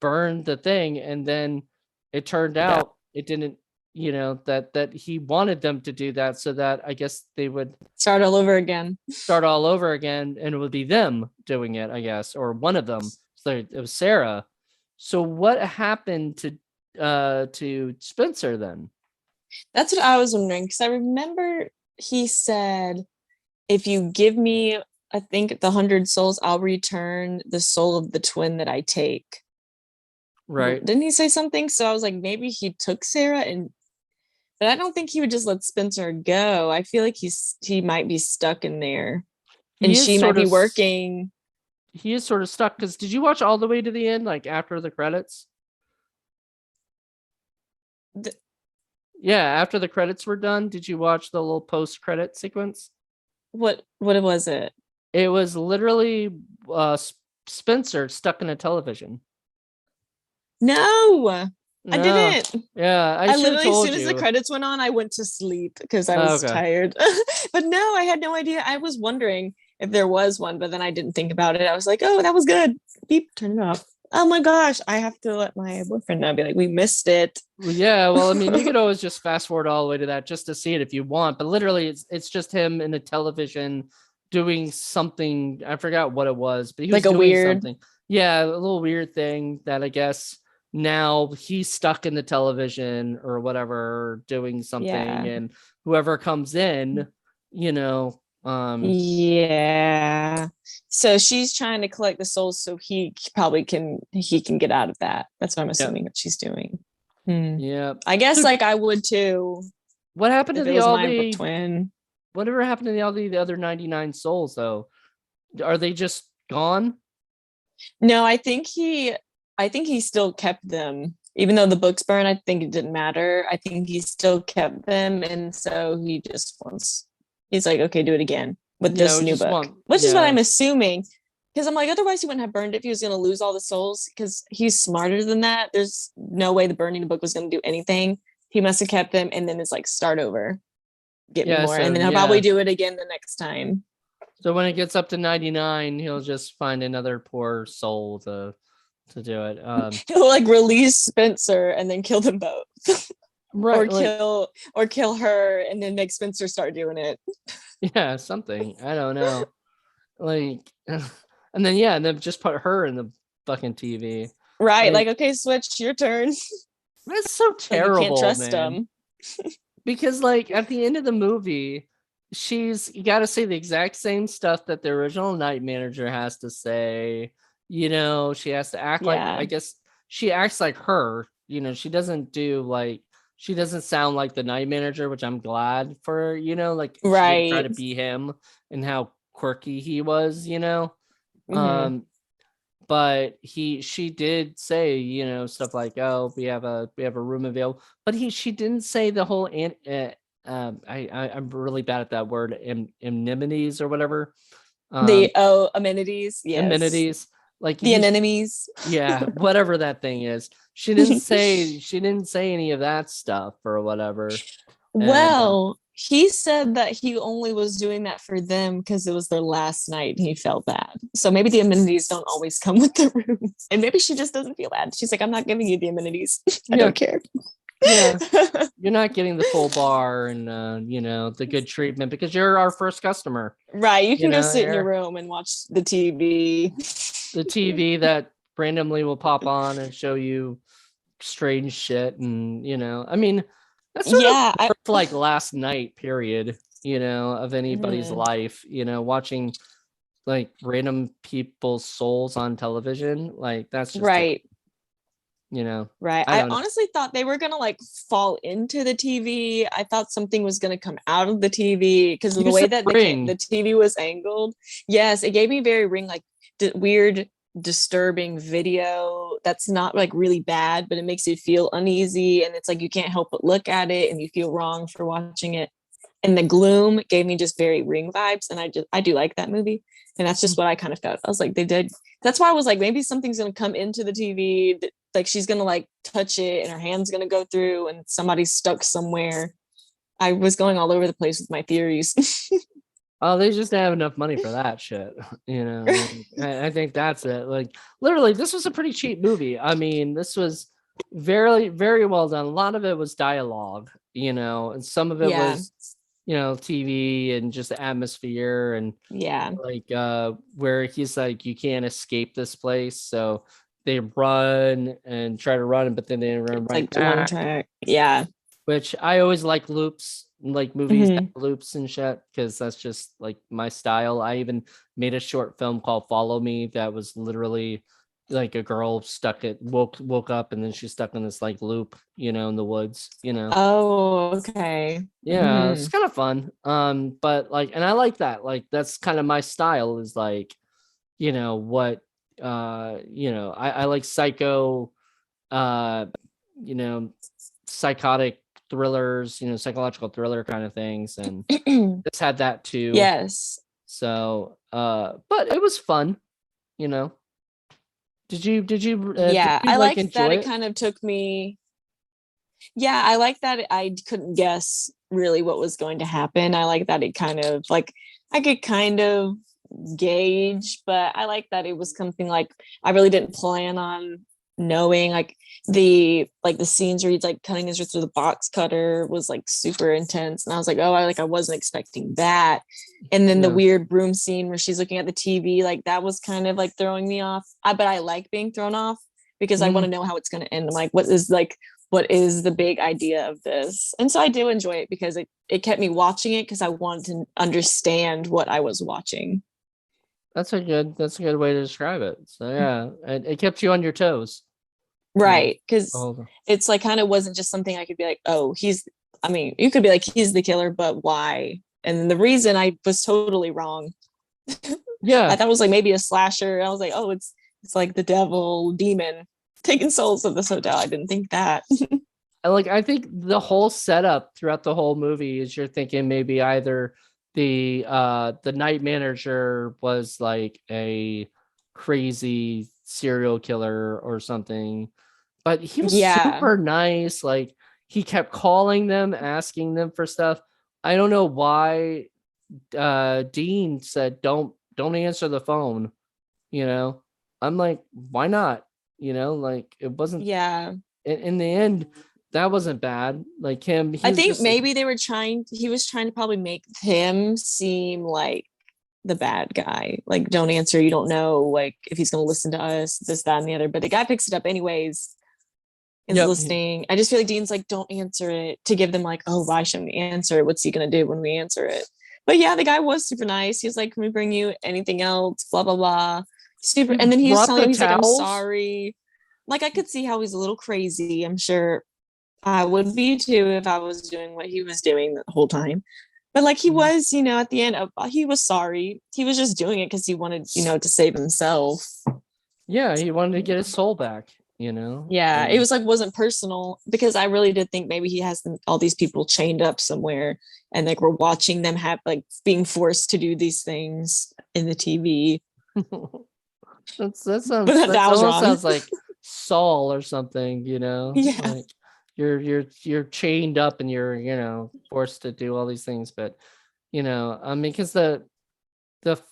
burned the thing, and then it turned out it didn't, that he wanted them to do that so that I guess they would start all over again, and it would be them doing it, I guess, or one of them. So it was Sarah. So what happened to Spencer then? That's what I was wondering, because I remember he said, if you give me, I think, the 100 souls, I'll return the soul of the twin that I take. Right. Didn't he say something? So I was like, maybe he took Sarah, but I don't think he would just let Spencer go. I feel like he might be stuck in there, and she might be working. He is sort of stuck, because did you watch all the way to the end, like after the credits? Yeah, after the credits were done, did you watch the little post-credit sequence? What was it? It was literally Spencer stuck in a television. No, I No. didn't. Yeah, I I should have literally, as told soon as the you. credits went on, I went to sleep because I was Okay. tired. But no, I had no idea. I was wondering if there was one, but then I didn't think about it. I was like, oh, that was good. Beep, turn it off. Oh my gosh, I have to let my boyfriend know. Be like, we missed it. Well, yeah, well, I mean, you could always just fast forward all the way to that just to see it if you want, but literally it's just him in the television doing something. I forgot what it was, but he Like was a doing weird, something. Yeah, a little weird thing that I guess now he's stuck in the television or whatever doing something, yeah. and whoever comes in, you know, Yeah. So she's trying to collect the souls so he can get out of that. That's what I'm yeah, assuming that she's doing. Hmm. yeah. I guess So like I would too what happened to if it the was all my the twin. whatever happened to the other 99 souls though? Are they just gone? No, I think he still kept them. Even though the books burn, I think it didn't matter. I think he still kept them. And so he's like, okay, do it again with Yeah, this we new just book, want, which is what yeah, I'm assuming. Because I'm like, otherwise he wouldn't have burned it if he was going to lose all the souls because he's smarter than that. There's no way the burning the book was going to do anything. He must have kept them and then it's like, start over, get me yeah. more. So And then he'll probably yeah, do it again the next time. so when it gets up to 99, he'll just find another poor soul to do it. He'll like release Spencer and then kill them both. or Right, like kill her and then make Spencer start doing it. yeah, something. I don't know. Like, and then yeah, and then just put her in the fucking TV. Right. Like, Like okay, Switch, your turn. that's so Like you can't terrible, trust man. him. Because like at the end of the movie, she's you got to say the exact same stuff that the original night manager has to say. You know, she has to act like, I Yeah. guess she acts like her. You know, she doesn't do like, she doesn't sound like the night manager, which I'm glad for her, you know, like she didn't try to Right. be him and how quirky he was, you know. Mm-hmm. Um but she did say, you know, stuff like, oh, we have a room available, but she didn't say the whole I'm really bad at that word, amenities or whatever, The um amenities. Yes. amenities, like The anemones. yeah, whatever that thing is. She didn't say any of that stuff or whatever. And Well, he said that he only was doing that for them because it was their last night and he felt bad. So maybe the amenities don't always come with the room. And maybe she just doesn't feel bad. She's like, I'm not giving you the amenities. I yeah, don't care. yeah, you're not getting the full bar and you know, the good treatment because you're our first customer, Right. You you can go know, sit in your room and watch the TV. the TV that randomly will pop on and show you strange shit. And, you know, I mean, that's sort of Yeah. like last night, period, you know, of anybody's Mhm. life, you know, watching like random people's souls on television. Like, that's just it, Right. you know, Right. I I don't know. honestly thought they were going to like fall into the TV. I thought something was going to come out of the TV because of the You way said that the ring. TV was angled. Yes, it gave me very ring like weird disturbing video that's not like really bad, but it makes you feel uneasy and it's like you can't help but look at it and you feel wrong for watching it. And the gloom gave me just very ring vibes and I do like that movie. And that's just what I kind of felt. I was like, they did. That's why I was like, maybe something's gonna come into the TV, like she's gonna like touch it and her hand's gonna go through and somebody's stuck somewhere. I was going all over the place with my theories. Oh, they just didn't have enough money for that shit. You know, like, I think that's it. Like, literally, this was a pretty cheap movie. I mean, this was very, very well done. A lot of it was dialogue, you know, and some of it Yeah, was, you know, TV and just the atmosphere and yeah. like where he's like, you can't escape this place. So they run and try to run, but then they run It's right like one back, track. Yeah. which I always like loops, like movies that Hmm. have loops and shit, because that's just like my style. I even made a short film called Follow Me that was literally like a girl stuck at woke up and then she's stuck in this like loop, you know, in the woods, you know. Oh, okay. Yeah, Hmm. it's kind of fun. But like, and I like that. Like that's kind of my style is like, you know, what you know, I like psycho, uh, you know, psychotic thrillers, psychological thriller kind of things, and this had that too. Yes. So, but it was fun, you know. Did Yeah, you I like like that enjoy it it? kind of took me. Yeah, I like that I couldn't guess really what was going to happen. I like that it kind of like I could kind of gauge, but I like that it was something like I really didn't plan on knowing. Like the scenes where he's like cutting his wrist with a box cutter was like super intense, and I was like, oh, I wasn't expecting that. And then the Yeah. weird broom scene where she's looking at the TV, like that was kind of like throwing me off. But I like being thrown off because I want Mm, to know how it's going to end. I'm like, what is the big idea of this? And so I do enjoy it because it kept me watching it because I wanted to understand what I was watching. that's a good way to describe it. So yeah, it kept you on your toes. You know. Right. Because Oh, it's like kind of wasn't just something I could be like, oh, I mean, you could be like, he's the killer, but why? And the reason I was totally wrong. I yeah. thought it was like maybe a slasher. I was like, oh, it's like the devil demon taking souls of this hotel. I didn't think that. I think the whole setup throughout the whole movie is you're thinking maybe either the night manager was like a crazy serial killer or something, but he was Yeah. super nice. Like he kept calling them, asking them for stuff. I don't know why Dean said don't answer the phone, you know. I'm like, why not? Like it wasn't Yeah. in the end, that wasn't bad. Like him, he I was think just maybe he was trying to probably make him seem like the bad guy. Like, don't answer, you don't know, like, if he's going to listen to us, this, that, and the other. But the guy picks it up anyways, is yep. listening. I just feel like Dean's like, don't answer it to give them, like, oh, why shouldn't we answer it? What's he going to do when we answer it? But yeah, the guy was super nice. He was like, can we bring you anything else? Blah, blah, blah. Super. He And then he was brought telling the him, he's like, I'm towels. sorry. Like, I could see how he's a little crazy. I'm sure I would be too if I was doing what he was doing the whole time. But like he Mhm. was, at the end of he was sorry. He was just doing it because he wanted, to save himself. Yeah, he wanted to get his soul back, Yeah, it and was like wasn't personal because I really did think maybe he has all these people chained up somewhere and like we're watching them have like being forced to do these things in the TV. that But sounds that was almost wrong. sounds like Saul or something, Yeah. like you're chained up and you're forced to do all these things, but I mean, because the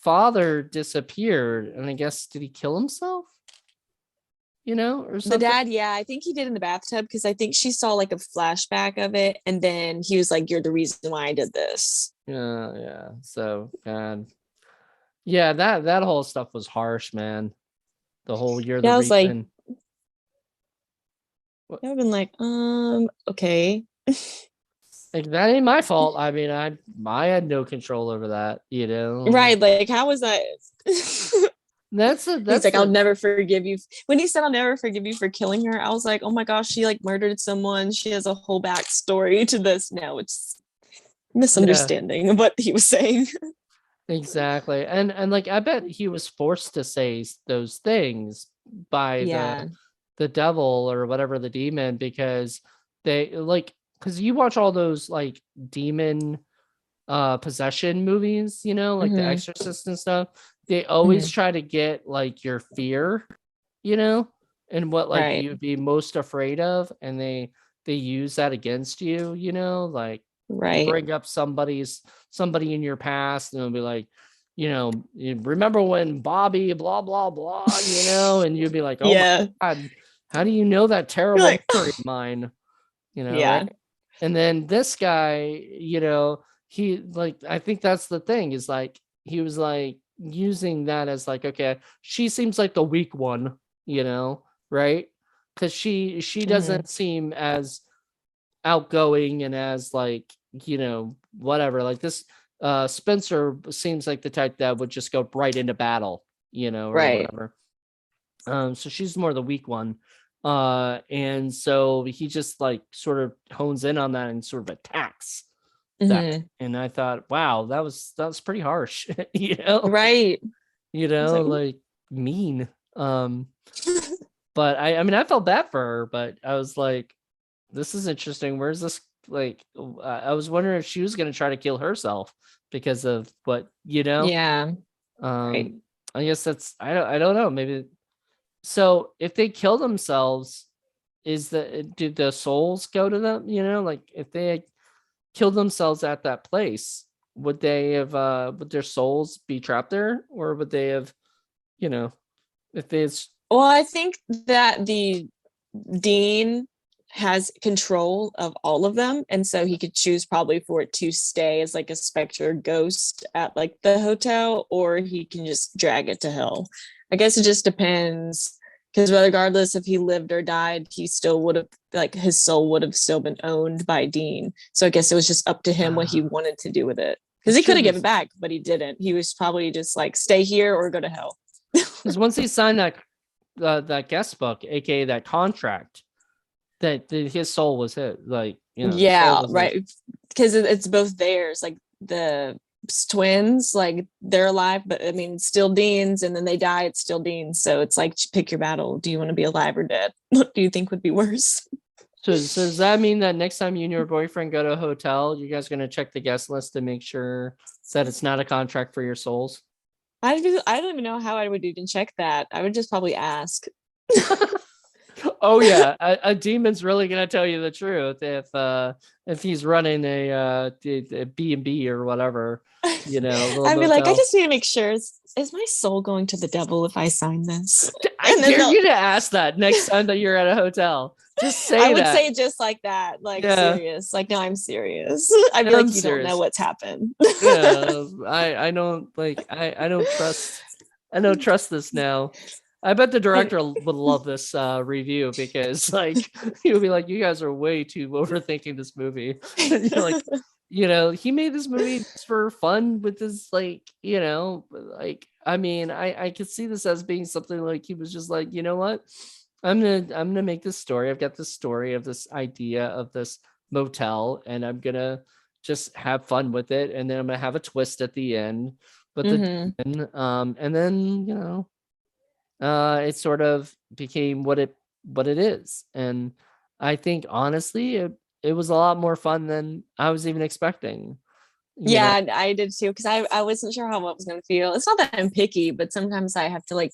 father disappeared, and I guess did he kill himself? Or The something. dad, yeah, I think he did in the bathtub because I think she saw like a flashback of it, and then he was like, "You're the reason why I did this." Yeah, yeah. So God, yeah, that whole stuff was harsh, man. The whole you're the Yeah, I was like, reason. What- I've been like, okay, Like that ain't my fault. I mean, I had no control over that. right? Like, how was that? That's a He's that's like, I'll the never forgive you. When he said, I'll never forgive you for killing her, I was like, oh my gosh, she like murdered someone. She has a whole backstory to this. No, it's yeah, misunderstanding of what he was saying. exactly. And like I bet he was forced to say those things by Yeah. the devil or whatever, the demon, because they like because you watch all those like demon possession movies, like The Mm-hmm. Exorcist and stuff. They always Mm-hmm. try to get like your fear, you know, and what like Right. you'd be most afraid of, and they use that against you, like you Right. bring up somebody in your past, and it'll be like, you remember when Bobby blah blah blah, and you'd be like, oh my Yeah. god, how do you know that You're terrible like, memory of mine? Right? yeah. And then this guy, he like I think that's the thing, is like he was like using that as like, okay, she seems like the weak one, right? Because she Mm-hmm. doesn't seem as outgoing and as like, whatever. Like this Spencer seems like the type that would just go right into battle, or Right. whatever. So she's more the weak one. And so he just like sort of hones in on that and sort of attacks that. Mm-hmm. And I thought, wow, that was pretty harsh, Right. It's like, like mean. Um, but I mean, I felt bad for her, but I was like, this is interesting. Where's this I was wondering if she was gonna try to kill herself because of what, you know. Yeah. Right. Um, I guess that's I don't know, maybe. So if they kill themselves, did the souls go to them? You know, like if they had killed themselves at that place, would they have would their souls be trapped there, or would they have, you know, if they Well, I think that the dean has control of all of them, and so he could choose probably for it to stay as like a specter ghost at like the hotel, or he can just drag it to hell. I guess it just depends, because regardless if he lived or died, he still would have, like, his soul would have still been owned by Dean. So I guess it was just up to him what he wanted to do with it, because that's he could true, have given it back, but he didn't. He was probably just like, stay here or go to hell. because once he signed that guest book, aka that contract, that his soul was his, like, you know, the soul Yeah, was his. right. Because it's both theirs. Like the twins, like they're alive, but I mean, still Dean's, and then they die, it's still Dean's. So it's like, pick your battle. Do you want to be alive or dead? What do you think would be worse? So does that mean that next time you and your boyfriend go to a hotel, you guys gonna check the guest list to make sure that it's not a contract for your souls? I don't even know how I would even check that. I would just probably ask. Oh yeah, a demon's really gonna tell you the truth if he's running a B&B or whatever, you know, little I'd be like, I motel. just need to make sure, is my soul going to the devil if I sign this? I And then dare you to ask that next time that you're at a hotel. Just I say would that. say it just like that, like Yeah, serious. Like, no, I'm serious. I'd be I'm like, you don't know serious. what's happened. Yeah, I don't like I don't trust this now. I bet the director would love this review, because like he would be like, you guys are way too overthinking this movie. And you're like, you know, he made this movie just for fun with this, like, you know, like, I mean, I could see this as being something like he was just like, you know what? I'm gonna make this story. I've got this story of this idea of this motel, and I'm gonna just have fun with it, and then I'm gonna have a twist at the end with the Hmm. and then, you know, it sort of became what it is. And I think honestly it was a lot more fun than I was even expecting, you know. Yeah, I did too, because I wasn't sure how I was going to feel. It's not that I'm picky, but sometimes I have to like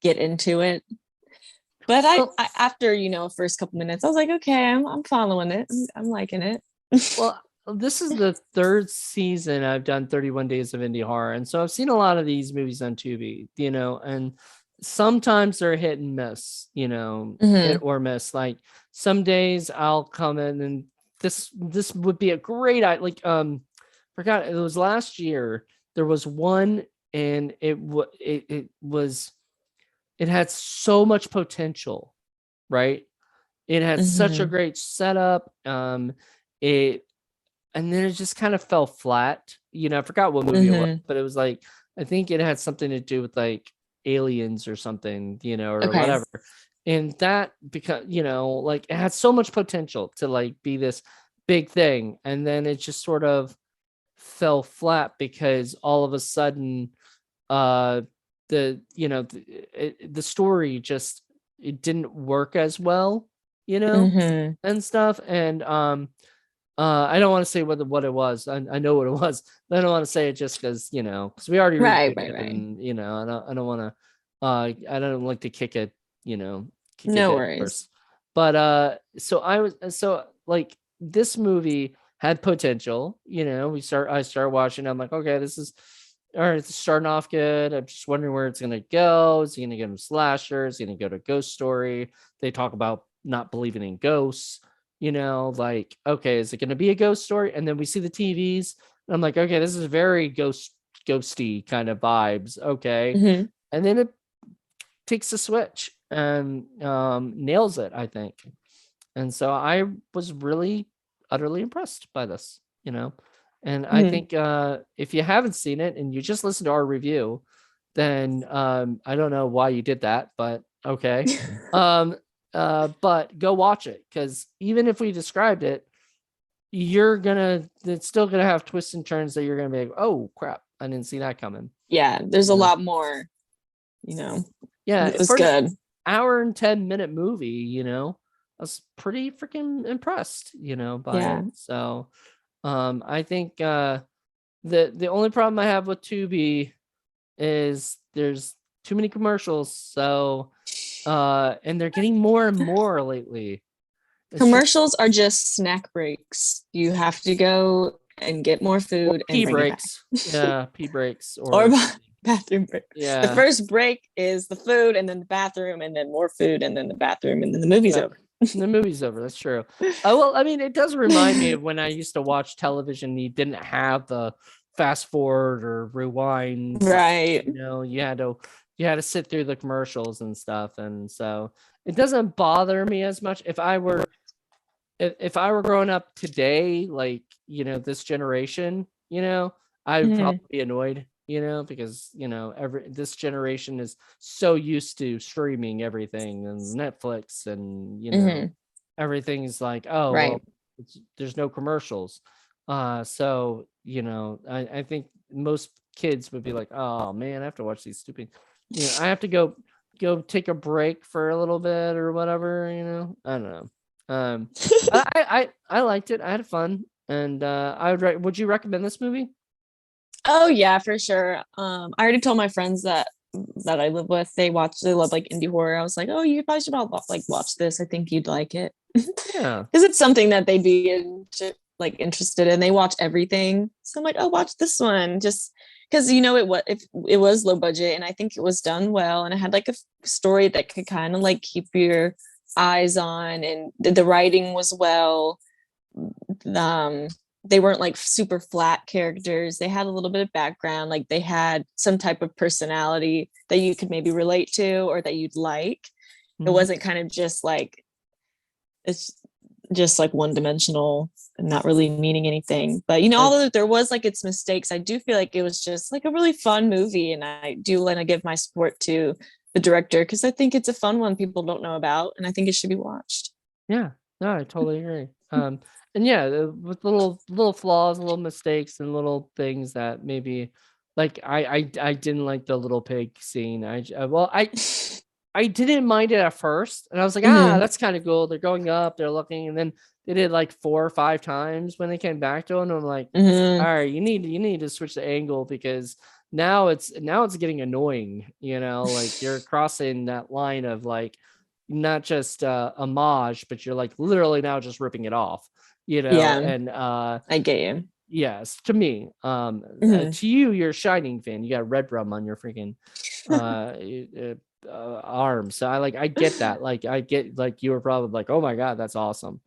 get into it. But Well, I after, first couple minutes, I was like, okay, I'm following it. I'm liking it. well, this is the third season I've done 31 Days of Indie Horror. And so I've seen a lot of these movies on Tubi, you know, and sometimes they're hit and miss, you know, hit Hmm. or miss. Like some days I'll come in and this would be a great, forgot it was last year. There was one, and it was, it had so much potential, right? It had such a Hmm. great setup. It and then it just kind of fell flat. You know, I forgot what movie it was, Hmm. but it was like, I think it had something to do with like aliens or something, you know, or Okay. whatever. And that, because, you know, like it had so much potential to like be this big thing, and then it just sort of fell flat because all of a sudden uh the, you know, the story just, it didn't work as well, you know, Hmm. and stuff. And I don't want to say what it was. I know what it was, but I don't want to say it just because, you know, because we already Right, reviewed right, it, right. and you know, I don't want to I don't like to kick it, you know, kick a No dead worries. horse. But so like this movie had potential, you know. I start watching, I'm like, okay, this is all right, it's starting off good. I'm just wondering where it's gonna go. Is he gonna get him slasher? Is he gonna go to ghost story? They talk about not believing in ghosts, you know, like, okay, is it going to be a ghost story? And then we see the TVs, and I'm like, okay, this is very ghosty kind of vibes. Okay. Hmm. And then it takes a switch and nails it, I think. And so I was really utterly impressed by this, you know. And I Hmm. think if you haven't seen it and you just listen to our review, then I don't know why you did that, but okay. Um, but go watch it, because even if we described it, it's still gonna have twists and turns that you're gonna be like, oh crap, I didn't see that coming. Yeah, there's a Yeah, lot more, you know. yeah, It was for an good. hour and 10-minute movie, you know, was pretty freaking impressed, by Yeah. it. So I think the only problem I have with Tubi is there's too many commercials. So and they're getting more and more lately. It's just Commercials are just snack breaks. You have to go and get more or food and pee bring it back. breaks. Yeah, pee breaks Or or something. bathroom break. The Yeah. first break is the food and then the bathroom and then more food and then the bathroom and then the movie's Yeah. over. The movie's over. That's true. Well, I mean, it does remind me of when I used to watch television. You didn't have the fast forward or rewind. Right. You had to sit through the commercials and stuff, and so it doesn't bother me as much. If I were growing up today, like this generation, I would Mhm. probably be annoyed, because every this generation is so used to streaming everything and Netflix and Mhm. everything's like, oh Right. well, there's no commercials. So I think most kids would be like, oh man, I have to watch these stupid, I have to go take a break for a little bit or whatever. I don't know. I liked it. I had fun, and would you recommend this movie? Oh yeah, for sure. I already told my friends that I live with, they love like indie horror. I was like, oh, you probably should all like watch this. I think you'd like it. Yeah. Because it's something that they'd be like interested in. They watch everything. So I'm like, oh, watch this one. Just because if it was low budget and I think it was done well and it had like a story that could kind of like keep your eyes on and the writing was well. um they weren't like super flat characters. They had a little bit of background, like they had some type of personality that you could maybe relate to or that you'd like. It Mhm. wasn't kind of just like it's just like one dimensional and not really meaning anything. But I, although there was like its mistakes, I do feel like it was just like a really fun movie. And I do want to give my support to the director because I think it's a fun one people don't know about. And I think it should be watched. yeah. No, I totally agree. And yeah, with little flaws, little mistakes, and little things that maybe, like I didn't like the little pig scene. Well, I didn't mind it at first, and I was like, Mhm. that's kind of cool. They're going up, they're looking, and then they did like 4 or 5 times when they came back to it. And I'm like, all Mhm. right, you need to switch the angle because now it's getting annoying. Like you're crossing that line of like not just homage, but you're like literally now just ripping it off. Yeah, And I get you. yes, to me, Mhm. to you, you're a Shining fan. You got red rum on your freaking uh, arm. So I get that. Like I get like you were probably like, oh my god, that's awesome.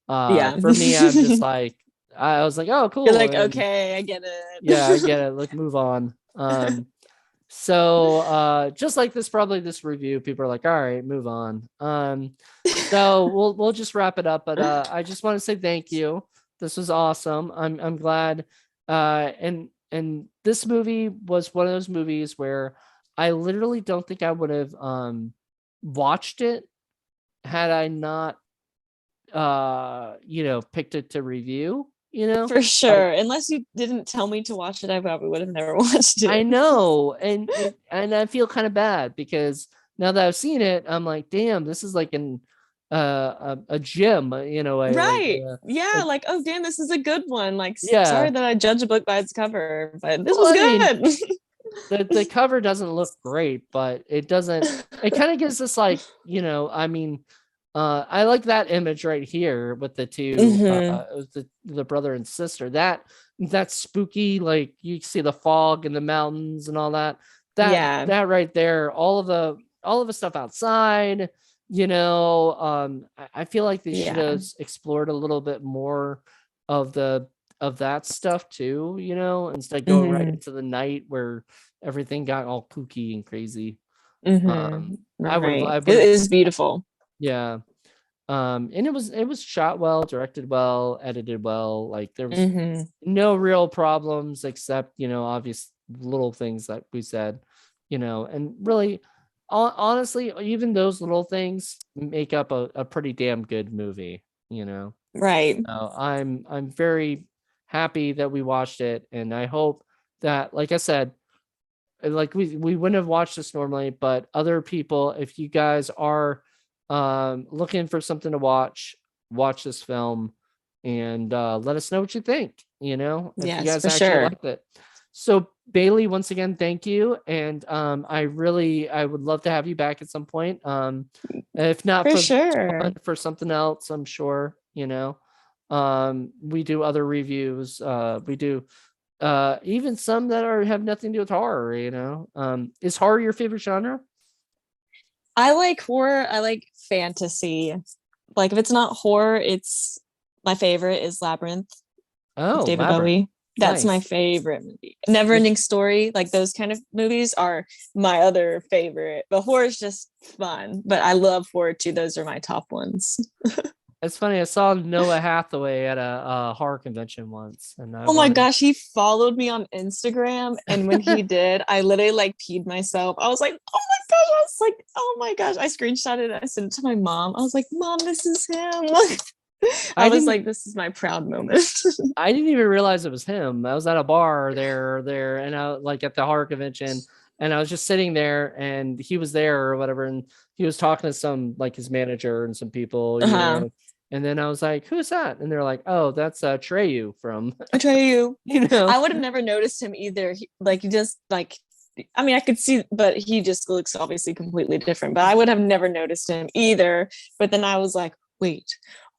Yeah. For me, I'm just like I was like, oh You're cool, like, and okay, I get yeah, I it. get it. Like move on. So just like this review, people are like, all right, move on. So we'll just wrap it up. But I just want to say thank you. This was awesome. I'm glad. And this movie was one of those movies where I literally don't think I would have watched it had I not picked it to review. For Like sure. Unless you didn't tell me to watch it, I probably would have never watched I it. know, and I feel kind of bad because now that I've seen it, I'm like, damn, this is like a gem in a way, Right. Yeah, like like, oh damn, this is a good one. Like, sorry yeah. that I judge a book by its cover, but this Well, was I mean, good. the cover doesn't look great, but it doesn't. It kind of gives us like I mean, I like that image right here with the two, Hmm. with the brother and sister. That's spooky. Like you see the fog in the mountains and all that. That Yeah. that right there, all of the stuff outside. I feel like they should Yeah. have explored a little bit more of that stuff too. Instead of going right Hmm. into the night where everything got all kooky and crazy. Hmm. I would have, Right. I It would have, is beautiful. yeah. And it was shot well, directed well, edited well. Like there was Hmm. no real problems except obvious little things that we said, and really, honestly, even those little things make up a pretty damn good movie. Right. So I'm very happy that we watched it, and I hope that, like I said, like we wouldn't have watched this normally, but other people, if you guys are looking for something to watch this film, and let us know what you think, if you Yes, guys for actually sure. liked it. So Bailey, once again, thank you. And I would love to have you back at some point. If not For for this sure. one, for something else, I'm sure, we do other reviews. We do even some that have nothing to do with horror, Is horror your favorite genre? I like horror. I like fantasy. Like if it's not horror, it's my favorite is Labyrinth with Oh, David Labyrinth. Bowie. That's my Nice. favorite movie. Never It's ending story, like those kind of movies are my other favorite. But horror is just fun. But I love horror too. Those are my top ones. it's funny. I saw Noah Hathaway at a horror convention once, and I Oh my wanted. gosh, he followed me on Instagram. And when he did, I literally like peed myself. I was like, oh my gosh. I was like, oh my gosh. I screenshotted it. I sent it to my mom. I was like, Mom, this is him. I I was didn't. like, this is my proud moment. I didn't even realize it was him. I was at a bar there, and I like at the horror convention, and I was just sitting there, and he was there or whatever, and he was talking to some like his manager and some people, Uh-huh. and then I was like, "Who's that?" And they're like, "Oh, that's Treyu from," I tell you, you know. I would have never noticed him either. He just like, I mean, I could see, but he just looks obviously completely different. But I would have never noticed him either. But then I was like, wait,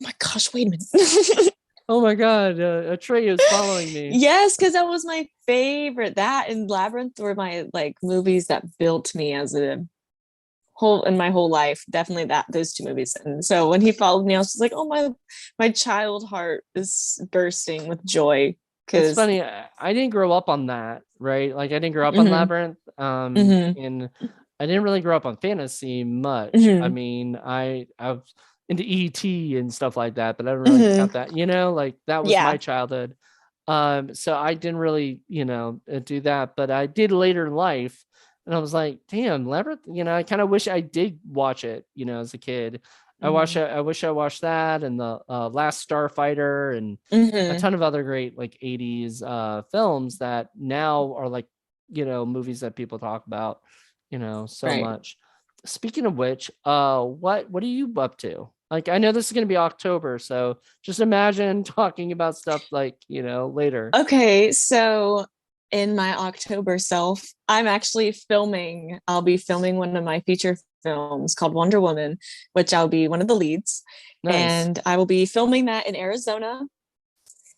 oh my gosh, wait a minute. Oh my god, Treyu is following me. Yes, because that was my favorite. That and Labyrinth were my like movies that built me as a whole in my whole life. Definitely that those two movies. And so when he followed me, I was just like, oh my child heart is bursting with joy. It's Because funny. I didn't grow up on that, right? Like I didn't grow up on mm-hmm, Labyrinth, mm-hmm, and I didn't really grow up on fantasy much. I mm-hmm, mean, I was into ET and stuff like that, but I don't really mm-hmm. count that. Like that was my Yeah. childhood. So I didn't really, do that, but I did later in life, and I was like, damn, Labyrinth. I kind of wish I did watch it, as a kid. Mm-hmm. I wish I watched that and the Last Starfighter and a Mm-hmm. ton of other great like 80s films that now are like, movies that people talk about, so Right. much. Speaking of which, what are you up to? Like I know this is going to be October, so just imagine talking about stuff like, later. Okay, so in my October self, I'll be filming one of my feature films called Wonder Woman, which I'll be one of the leads. Nice. And I will be filming that in Arizona.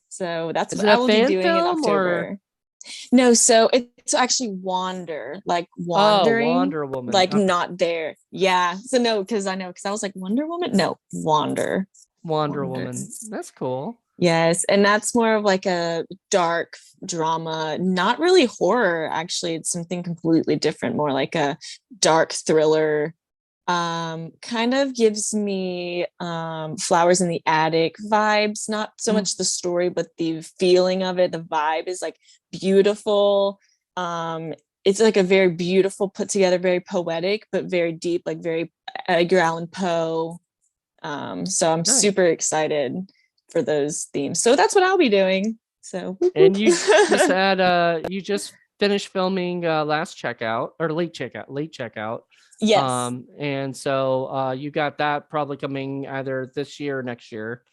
So that's Is what it I a will be fan doing in film or October. No, so it's actually wander, like oh, wandering, Wonder Woman? like Okay. not there. Yeah. So no, because I was like Wonder Woman. No, wander, Wonder wander. Woman. That's cool. Yes, and that's more of like a dark drama, not really horror, actually. It's something completely different, more like a dark thriller. Kind of gives me Flowers in the Attic vibes, not so Mm, much the story, but the feeling of it. The vibe is like beautiful. It's like a very beautiful, put together, very poetic, but very deep, like very Edgar Allan Poe. So I'm nice. super excited for those themes. So that's what I'll be doing. So whoop, And whoop. you just finished filming last checkout or late checkout. Yes. And so you got that probably coming either this year or next year,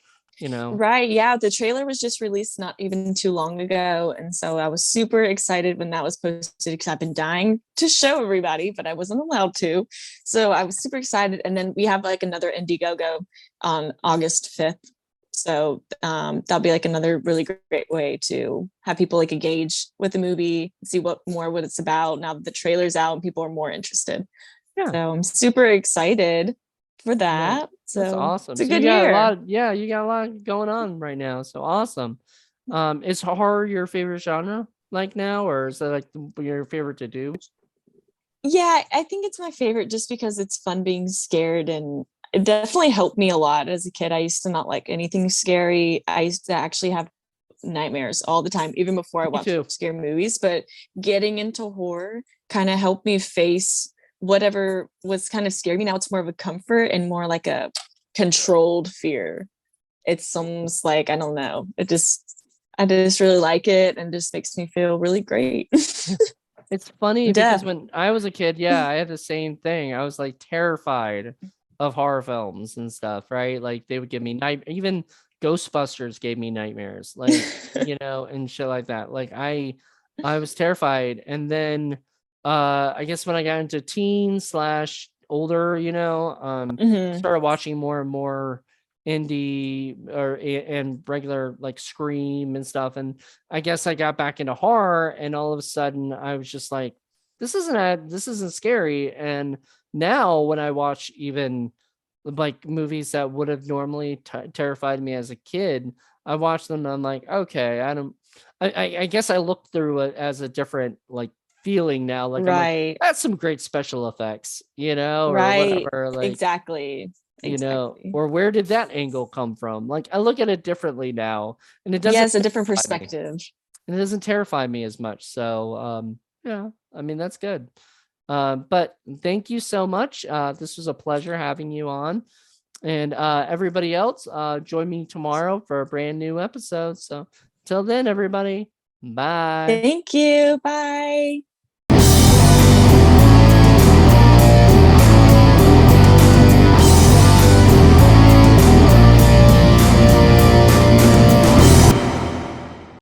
you know. Right. Yeah. The trailer was just released not even too long ago. And so I was super excited when that was posted because I've been dying to show everybody, but I wasn't allowed to. So I was super excited. And then we have like another Indiegogo on August 5th. So that'll be like another really great way to have people like engage with the movie, see what it's about now that the trailer's out and people are more interested. Yeah. So I'm super excited for No, that. that's So awesome. it's a So you good got a year. lot, yeah, you got a lot going on right now. So awesome. Is horror your favorite genre like now, or is that like your favorite to do? Yeah, I think it's my favorite just because it's fun being scared and it definitely helped me a lot as a kid. I used to not like anything scary. I used to actually have nightmares all the time, even before I Me watched too. scary movies. But getting into horror kind of helped me face whatever was kind of scaring me. Now it's more of a comfort and more like a controlled fear. It's almost like, I don't know, I just really like it and just makes me feel really great. It's funny because Death. when I was a kid, yeah, I had the same thing. I was like terrified of horror films and stuff, right? Like they would give me even Ghostbusters gave me nightmares, like, and shit like that. Like I was terrified. And then I guess when I got into teen slash older, Hmm. started watching more and more indie and regular like Scream and stuff. And I guess I got back into horror, and all of a sudden I was just like, this isn't scary. And now when I watch even like movies that would have normally terrified me as a kid, I watch them and I'm like, okay, I guess I look through it as a different like feeling now. Like I'm like, Right. that's some great special effects, or Right. whatever. Like, Exactly. Exactly. or where did that angle come from? Like I look at it differently now, and it doesn't Yes, a different terrify me. perspective. And it doesn't terrify me as much. So yeah, I mean that's good. But thank you so much. This was a pleasure having you on. And everybody else, join me tomorrow for a brand new episode. So till then, everybody, bye. Thank you. Bye.